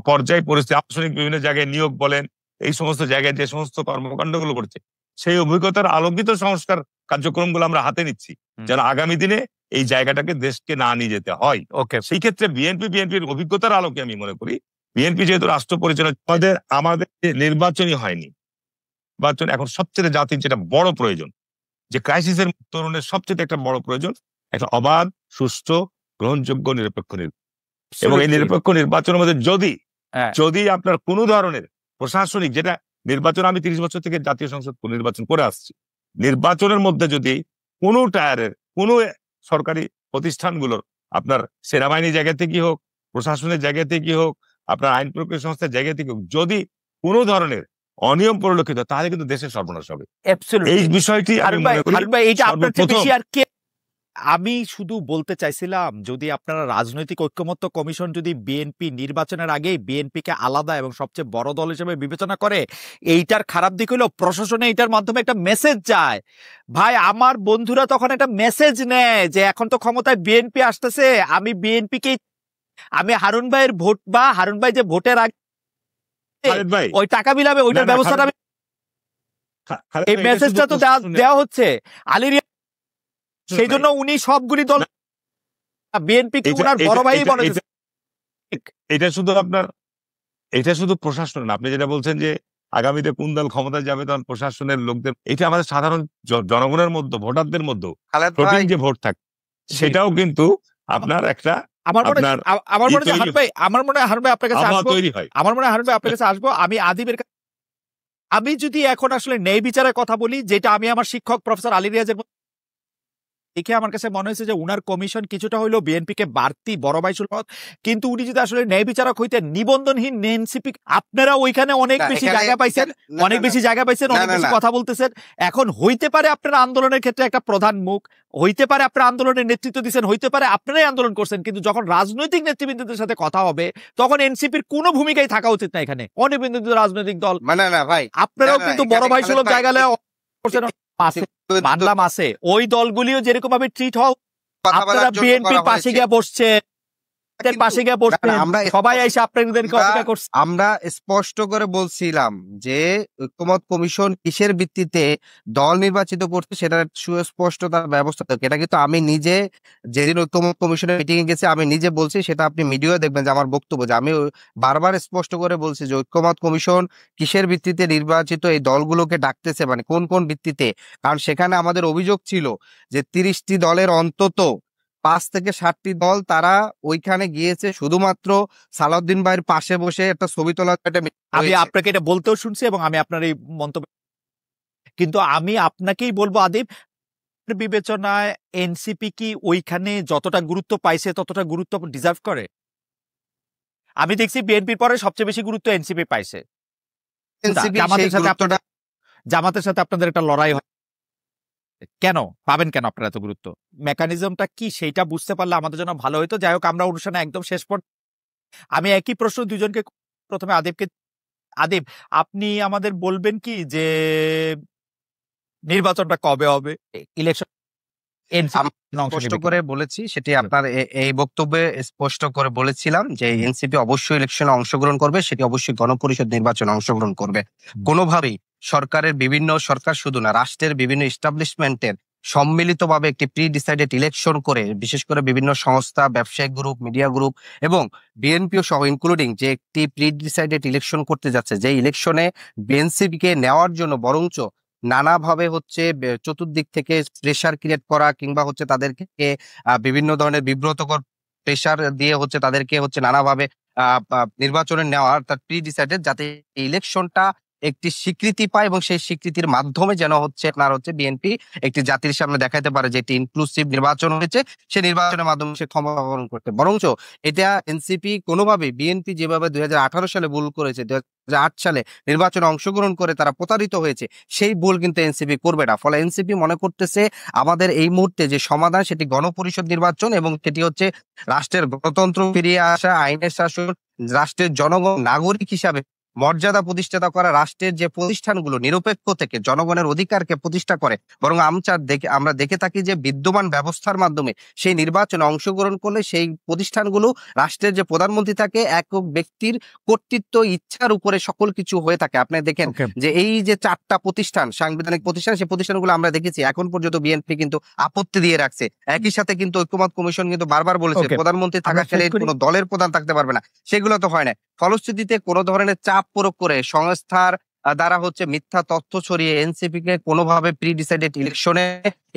[SPEAKER 2] পর্যায়ে পরিস্থিতি, আবাসনিক বিভিন্ন জায়গায় নিয়োগ বলেন, এই সমস্ত জায়গায় যে সমস্ত কর্মকাণ্ডগুলো করছে, সেই অভিজ্ঞতার আলোকিত সংস্কার কার্যক্রমগুলো আমরা হাতে নিচ্ছি, যেন আগামী দিনে এই জায়গাটাকে দেশকে না নিয়ে যেতে হয়।
[SPEAKER 1] ওকে,
[SPEAKER 2] সেই ক্ষেত্রে বিএনপির অভিজ্ঞতার আলোকে আমি মনে করি, বিএনপি যেহেতু রাষ্ট্র পরিচালনা, আমাদের নির্বাচনই হয়নি, নির্বাচন এখন সবচেয়ে জাতির যেটা বড় প্রয়োজন, যে ক্রাইসিসের তরুণের সবচেয়ে একটা বড় প্রয়োজন একটা অবাধ, সুষ্ঠু, গ্রহণযোগ্য, নিরপেক্ষ নির্বাচন। এবং এই নিরপেক্ষ নির্বাচনের মধ্যে যদি আপনার কোনো ধরনের প্রশাসনিক, যেটা নির্বাচন আমি 30 বছর থেকে জাতীয় সংসদ নির্বাচন করে আসছি, নির্বাচনের মধ্যে যদি কোনো টায়ারের কোনো সরকারি প্রতিষ্ঠানগুলোর, আপনার সেনাবাহিনীর জায়গা থেকে হোক, প্রশাসনের জায়গা থেকে হোক, আপনার আইন প্রক্রিয়া সংস্থার জায়গা থেকে হোক, যদি কোনো ধরনের অনিয়ম পরিলক্ষিত, তাহলে কিন্তু দেশের সর্বনাশ হবে। এই বিষয়টি আমি মনে করি
[SPEAKER 1] সর্বপ্রথম। আমি শুধু বলতে চাইছিলাম, যদি আপনারা রাজনৈতিক ঐক্যমত্য কমিশন যদি বিএনপি নির্বাচনের আগেই বিএনপিকে আলাদা এবং সবচেয়ে বড় দল হিসেবে বিবেচনা করে, এইটার খারাপ দিক হলো প্রশাসনে এইটার মাধ্যমে একটা মেসেজ যায়। ভাই, আমার বন্ধুরা তখন একটা মেসেজ নেয় যে এখন তো ক্ষমতায় বিএনপি আসতেছে, আমি বিএনপিকে, আমি হারুন ভাইয়ের ভোট বা হারুন ভাই যে ভোটের আগে ওই টাকা বিলাবে, ওইটার ব্যবস্থাটা, এই মেসেজটা তো দেওয়া হচ্ছে আলী, সেই জন্য উনি সবগুলি দল বিএনপি কে ওনার বড় ভাই মনে হচ্ছে।
[SPEAKER 2] এটা শুধু প্রশাসন না, আপনি যেটা বলছেন যে আগামীতে কোন দল ক্ষমতায় যাবে, তখন প্রশাসনের লোকদের, এটা আমাদের সাধারণ জনগণের মধ্যে, ভোটারদের মধ্যে যে ভোট থাকে, সেটাও কিন্তু আপনার একটা, আমার মনে হয় হারুন ভাই আপনার কাছে আসবো, আমি আদিবের কাছে, আমি যদি এখন আসলে ন্যায় বিচারের কথা বলি, যেটা আমি আমার শিক্ষক প্রফেসর আলী রিয়াজের দেখে আমার কাছে মনে হয়েছে যে উনার কমিশন কিছুটা হইলো বিএনপি কে বাড়তি বড় ভাই সুলভ, কিন্তু উনি যদি আসলে ন্যায় বিচারক হইতেন, নিবন্ধনহীন এনসিপি, আপনারা ওইখানে অনেক বেশি জায়গা পাইছেন, অনেক বেশি কথা বলতেছেন। এখন হইতে পারে আপনারা আন্দোলনের ক্ষেত্রে একটা প্রধান মুখ, হইতে পারে আপনারা আন্দোলনের নেতৃত্ব দিচ্ছেন, হইতে পারে আপনারাই আন্দোলন করছেন, কিন্তু যখন রাজনৈতিক নেতৃবৃন্দদের সাথে কথা হবে, তখন এনসিপির কোনো ভূমিকাই থাকা উচিত না এখানে। অনিবন্ধিত রাজনৈতিক দল না ভাই, আপনারাও কিন্তু বড় ভাই সুলভ জায়গায় করছেন, মানলাম আছে, ওই দলগুলিও যেরকম ভাবে ট্রিট হও, আপনারা বিএনপির পাশে গিয়ে বসছে, সবাই এসে আপনাদেরকে অপেক্ষা করছে।
[SPEAKER 3] আমরা স্পষ্ট করে বলছিলাম যে ঐক্যমত কমিশন কিসের ভিত্তিতে দল নির্বাচিত করছে, সেটা সুস্পষ্ট তার ব্যবস্থা থাকে। এটা কিন্তু আমি নিজে যেদিন ঐক্যমত কমিশনের মিটিং এ গেছি, আমি নিজে বলছি, সেটা আপনি ভিডিও দেখবেন যে আমার বক্তব্য, যে আমি বারবার স্পষ্ট করে বলছি যে ঐক্যমত কমিশন কিসের ভিত্তিতে নির্বাচিত এই দলগুলোকে ডাকতেছে, মানে কোন কোন ভিত্তিতে। কারণ সেখানে আমাদের অভিযোগ ছিল যে 30টি দলের অন্তত 5 থেকে 7টি দল তারা ওইখানে গিয়েছে শুধুমাত্র সালাউদ্দিন ভাইয়ের পাশে বসে একটা ছবি তোলা।
[SPEAKER 1] আমি আপনাকে এটা বলতেও শুনছি এবং আমি আপনার এই মন্তব্য, কিন্তু আমি আপনাকেই বলবো আদিব, বিবেচনায় এনসিপি কি ওইখানে যতটা গুরুত্ব পাইছে ততটা গুরুত্ব ডিজার্ভ করে? আমি দেখছি বিএনপির পরে সবচেয়ে বেশি গুরুত্ব এনসিপি পাইছে। জামাতের সাথে আপনাদের একটা লড়াই হয়, কেন পাবেন, কেন আপনারা এত গুরুত্ব, মেকানিজমটা কি, সেইটা বুঝতে পারলে আমাদের জন্য ভালো হইতো। যাই হোক, আমরা অনুষ্ঠানে একদম শেষ পর্যন্ত আমি একই প্রশ্ন দুজনকে, প্রথমে আদিবকে। আদিব, আপনি আমাদের বলবেন কি যে নির্বাচনটা কবে হবে, ইলেকশন?
[SPEAKER 3] স্পষ্ট করে বলেছি, সেটি আপনার এই বক্তব্যে স্পষ্ট করে বলেছিলাম যে এনসিপি অবশ্যই ইলেকশনে অংশগ্রহণ করবে, সেটি অবশ্যই গণপরিষদ নির্বাচনে অংশগ্রহণ করবে। কোনোভাবেই সরকারের বিভিন্ন, সরকার শুধু না, রাষ্ট্রের বিভিন্ন এস্টাবলিশমেন্টের সম্মিলিতভাবে একটি প্রি ডিসাইডেড ইলেকশন করে, বিশেষ করে বিভিন্ন সংস্থা, ব্যবসায়িক গ্রুপ, মিডিয়া গ্রুপ এবং বিএনপিও সহ ইনক্লুডিং, যে একটি প্রি ডিসাইডেড ইলেকশন করতে যাচ্ছে, যে ইলেকশনে বিএনসিপি কে নেওয়ার জন্য বরঞ্চ নানাভাবে হচ্ছে চতুর্দিক থেকে প্রেশার ক্রিয়েট করা, কিংবা হচ্ছে তাদেরকে বিভিন্ন ধরনের বিব্রতকর প্রেশার দিয়ে হচ্ছে তাদেরকে হচ্ছে নানাভাবে নির্বাচনে নেওয়ার, তার প্রি ডিসাইডেড, যাতে ইলেকশনটা একটি স্বীকৃতি পায় এবং সেই স্বীকৃতির মাধ্যমে যেন হচ্ছে আপনার হচ্ছে বিএনপি একটি জাতির সামনে দেখাতে পারে যে একটি ইনক্লুসিভ নির্বাচন হয়েছে, সেই নির্বাচনের মাধ্যমে সে ক্ষমতা গ্রহণ করতে। বরঞ্চ এটা এনসিপি কোনোভাবে, বিএনপি যেভাবে 2018 সালে ভুল করেছে, 2008 সালে নির্বাচনে অংশগ্রহণ করে তারা প্রতারিত হয়েছে, সেই ভুল কিন্তু এনসিপি করবে না। ফলে এনসিপি মনে করতেছে আমাদের এই মুহূর্তে যে সমাধান, সেটি গণপরিষদ নির্বাচন, এবং সেটি হচ্ছে রাষ্ট্রের গণতন্ত্র ফিরিয়ে আসা, আইনের শাসন, রাষ্ট্রের জনগণ নাগরিক হিসাবে মর্যাদা প্রতিষ্ঠাতা করা, রাষ্ট্রের যে প্রতিষ্ঠানগুলো নিরপেক্ষ থেকে জনগণের অধিকারকে প্রতিষ্ঠা করে, বরং আমরা দেখে থাকি যে বিদ্যমান ব্যবস্থার মাধ্যমে সেই নির্বাচনে অংশগ্রহণ করলে সেই প্রতিষ্ঠানগুলো রাষ্ট্রের যে প্রধানমন্ত্রী থাকে একক ব্যক্তির কর্তৃত্ব ইচ্ছার উপরে সকল কিছু হয়ে থাকে। আপনি দেখেন যে এই যে 4টা প্রতিষ্ঠান, সাংবিধানিক প্রতিষ্ঠান, সেই প্রতিষ্ঠানগুলো আমরা দেখেছি এখন পর্যন্ত বিএনপি কিন্তু আপত্তি দিয়ে রাখছে। একই সাথে কিন্তু ঐক্যমত কমিশন কিন্তু বারবার বলেছে প্রধানমন্ত্রী থাকাকালে কোনো দলের প্রধান থাকতে পারবে না, সেগুলো তো হয় না। ফলশ্রুতিতে কোনো ধরনের চাপ প্রয়োগ করে সংস্থার দ্বারা মিথ্যা তথ্য ছড়িয়ে এনসিপি কে কোনোভাবে প্রি ডিসাইডেড ইলেকশনে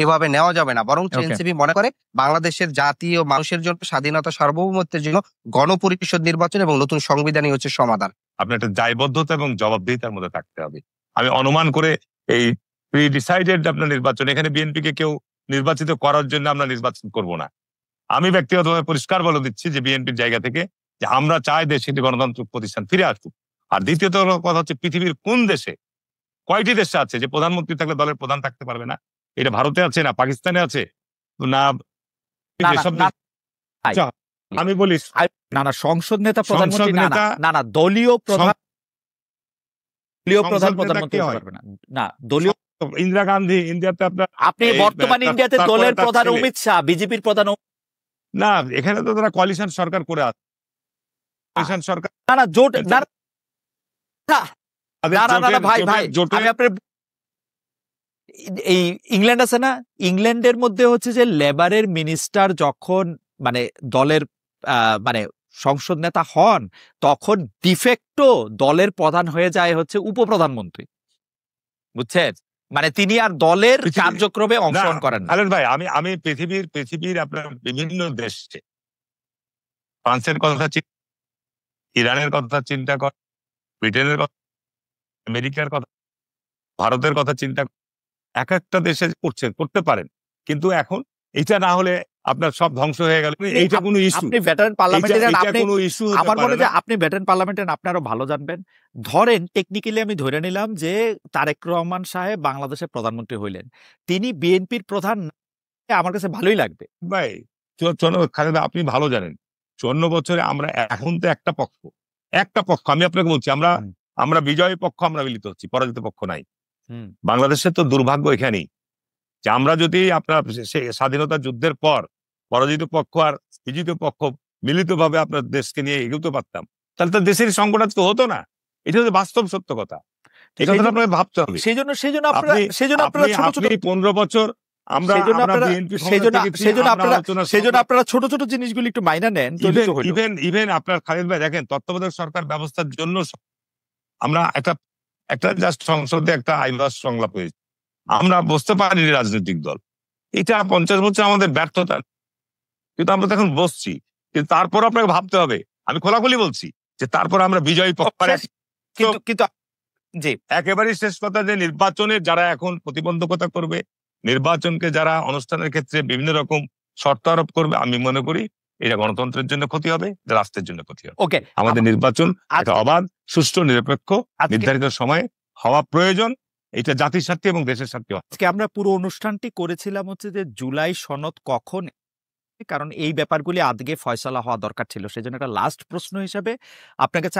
[SPEAKER 3] এভাবে নেওয়া যাবে না, বরং এনসিপি মনে করে বাংলাদেশের জাতি ও মানুষের জন্য স্বাধীনতা সার্বভৌমত্বের জন্য গণপরিষদ নির্বাচন এবং নতুন সংবিধানই হচ্ছে সমাধান।
[SPEAKER 2] আপনার একটা দায়বদ্ধতা এবং জবাবদিহিতার মধ্যে থাকতে হবে। আমি অনুমান করে এই প্রি ডিসাইডেড আপনার নির্বাচন, এখানে বিএনপি কে কেউ নির্বাচিত করার জন্য আমরা নির্বাচন করব না। আমি ব্যক্তিগতভাবে পরিষ্কার বলে দিচ্ছি যে বিএনপির জায়গা থেকে যে আমরা চাই দেশে একটি গণতান্ত্রিক প্রতিষ্ঠান ফিরে আসুক। আর দ্বিতীয়ত কথা হচ্ছে, পৃথিবীর কোন দেশে, কয়টি দেশে আছে যে প্রধানমন্ত্রী থাকলে দলের প্রধান থাকতে পারবে না? এটা ভারতে আছে, না পাকিস্তানে আছে, না আমি বলি
[SPEAKER 1] না না, সংসদ নেতা প্রধানমন্ত্রী না না, দলীয় প্রধান প্রধানমন্ত্রী হতে পারবে না। না, দলীয়
[SPEAKER 2] ইন্দিরা গান্ধী ইন্ডিয়াতে, আপনার
[SPEAKER 1] আপনি বর্তমান ইন্ডিয়াতে দলের প্রধান অমিত শাহ, বিজেপির প্রধান
[SPEAKER 2] না, এখানে তো তারা কোয়ালিশন সরকার করে আছে। কোয়ালিশন সরকার
[SPEAKER 1] না না, জোট না না ভাই ভাই, আমি আপনার এই ইংল্যান্ড আছে না, ইংল্যান্ডের মধ্যে হচ্ছে যে লেবারের মিনিস্টার যখন মানে দলের মানে সংসদ নেতা হন, তখন ডিফেক্টো দলের প্রধান হয়ে যায় হচ্ছে উপপ্রধানমন্ত্রী, বুঝছেন? মানে তিনি আর দলের কার্যক্রমে অংশগ্রহণ করেন না।
[SPEAKER 2] ভাই, আমি পৃথিবীর আপনার বিভিন্ন দেশে, ফ্রান্সের কথা, ইরানের কথা চিন্তা কর, ব্রিটেনের কথা, আমেরিকার কথা, ভারতের কথা চিন্তা, এক একটা দেশে করতে পারেন, কিন্তু এখন এটা না হলে আপনার সব ধ্বংস হয়ে গেল। এইটা কোনো ইস্যু,
[SPEAKER 1] আপনি ভেটারেন পার্লামেন্টের, আমার মনে হয় আপনি ভেটারেন পার্লামেন্টের, আপনি আরো ভালো জানবেন। ধরেন টেকনিক্যালি আমি ধরে নিলাম যে তারেক রহমান সাহেব বাংলাদেশের প্রধানমন্ত্রী হইলেন, তিনি বিএনপির প্রধান, আমার কাছে ভালোই লাগবে।
[SPEAKER 2] ভাই খালেদা, আপনি ভালো জানেন 54 বছরে আমরা এখন তো একটা পক্ষ, আমি আপনাকে বলছি, আমরা বিজয়ী পক্ষ, আমরা মিলিত হচ্ছি, পরাজিত পক্ষ নাই। বাংলাদেশের তো দুর্ভাগ্য এখানেই যে আমরা যদি আপনার স্বাধীনতা যুদ্ধের পর পরাজিত পক্ষ আর বিজিত পক্ষ মিলিতভাবে আপনার দেশকে নিয়ে এগোতে পারতাম, তাহলে তো দেশের সংকট তো হতো না। এটা হচ্ছে বাস্তব সত্য কথা, এই কথাটা আপনাকে ভাবতে হবে।
[SPEAKER 1] সেই জন্য আপনারা
[SPEAKER 2] 15 বছর
[SPEAKER 1] আপনারা ছোট ছোট জিনিসগুলি একটু মাইনা নেন।
[SPEAKER 2] ইভেন আপনার খালিদ ভাই দেখেন, তত্ত্বাবধায়ক সরকার ব্যবস্থার জন্য আমরা একটা জাস্ট সংসদে একটা আইনবাস সংলাপ হয়েছে, আমরা বুঝতে পারিনি রাজনৈতিক দল, এটা 50 বছর আমাদের ব্যর্থতা, কিন্তু আমরা তখন বসছি। কিন্তু তারপর আপনাকে ভাবতে হবে, আমি খোলাখুলি বলছি যে তারপর আমরা বিজয়ী পক্ষ।
[SPEAKER 1] কিন্তু জি,
[SPEAKER 2] একেবারেই শেষ কথা যে নির্বাচনে যারা এখন প্রতিবন্ধকতা করবে, নির্বাচনকে যারা অনুষ্ঠানের ক্ষেত্রে বিভিন্ন রকম শর্ত আরোপ করবে, আমি মনে করি এটা গণতন্ত্রের জন্য ক্ষতি হবে, রাষ্ট্রের জন্য ক্ষতি হবে।
[SPEAKER 1] ওকে,
[SPEAKER 2] আমাদের নির্বাচন একটা অবাধ, সুষ্ঠু, নিরপেক্ষ, নির্ধারিত সময়ে হওয়া প্রয়োজন। এটা জাতির স্বার্থে এবং দেশের স্বার্থে।
[SPEAKER 1] আজকে আমরা পুরো অনুষ্ঠানটি করেছিলাম হচ্ছে যে জুলাই সনদ কখন, কারণ এই ব্যাপারগুলি আজকে ফয়সালা হওয়া দরকার ছিল। সেজন্য একটা লাস্ট প্রশ্ন হিসাবে আপনার কাছে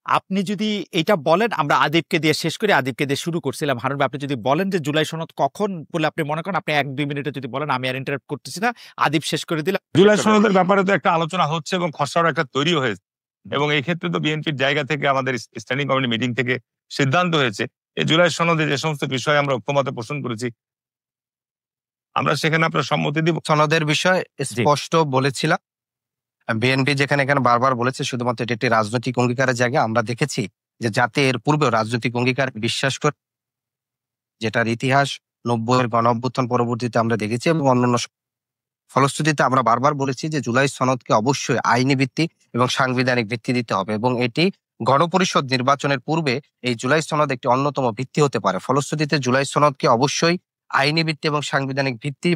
[SPEAKER 1] আপনি যদি এটা বলেন, আমরা আদিবকে দিয়ে শেষ করে আদিবকে দিয়ে শুরু করছিলাম। হারুন ভাই, আপনি যদি বলেন যে জুলাই সনদ কখন বলে আপনি মনে করেন, আপনি 1-2 মিনিটে যদি বলেন, আমি আর ইন্টারাপ্ট করতেছি না, আদিব শেষ করে দিলাম।
[SPEAKER 2] জুলাই সনদের ব্যাপারে তো একটা আলোচনা হচ্ছে এবং খসড়া একটা তৈরি হয়েছে, এবং এই ক্ষেত্রে তো বিএনপির জায়গা থেকে, আমাদের স্ট্যান্ডিং কমিটি মিটিং থেকে সিদ্ধান্ত হয়েছে এই জুলাই সনদে যে সমস্ত বিষয়ে আমরা ঐক্যমতে পোষণ করেছি, আমরা সেখানে আপনার সম্মতি দিব।
[SPEAKER 3] সনদের বিষয় স্পষ্ট বলেছিলাম, বিএনপি যেখানে এখানে বারবার বলেছে শুধুমাত্র এটি একটি রাজনৈতিক অঙ্গীকারের জায়গা। আমরা দেখেছি যে যাতে এর পূর্বেও রাজনৈতিক অঙ্গীকার বিশ্বাস করে, যেটার ইতিহাস 90-এর গণঅভ্যুত্থান পরবর্তীতে আমরা দেখেছি, এবং অন্যান্য ফলশ্রুতিতে আমরা বারবার বলেছি যে জুলাই সনদকে অবশ্যই আইনি ভিত্তি এবং সাংবিধানিক ভিত্তি দিতে হবে, এবং এটি গণপরিষদ নির্বাচনের পূর্বে এই জুলাই সনদ একটি অন্যতম ভিত্তি হতে পারে। ফলশ্রুতিতে জুলাই সনদকে অবশ্যই আইনি ভিত্তি এবং সাংবিধানিক ভিত্তি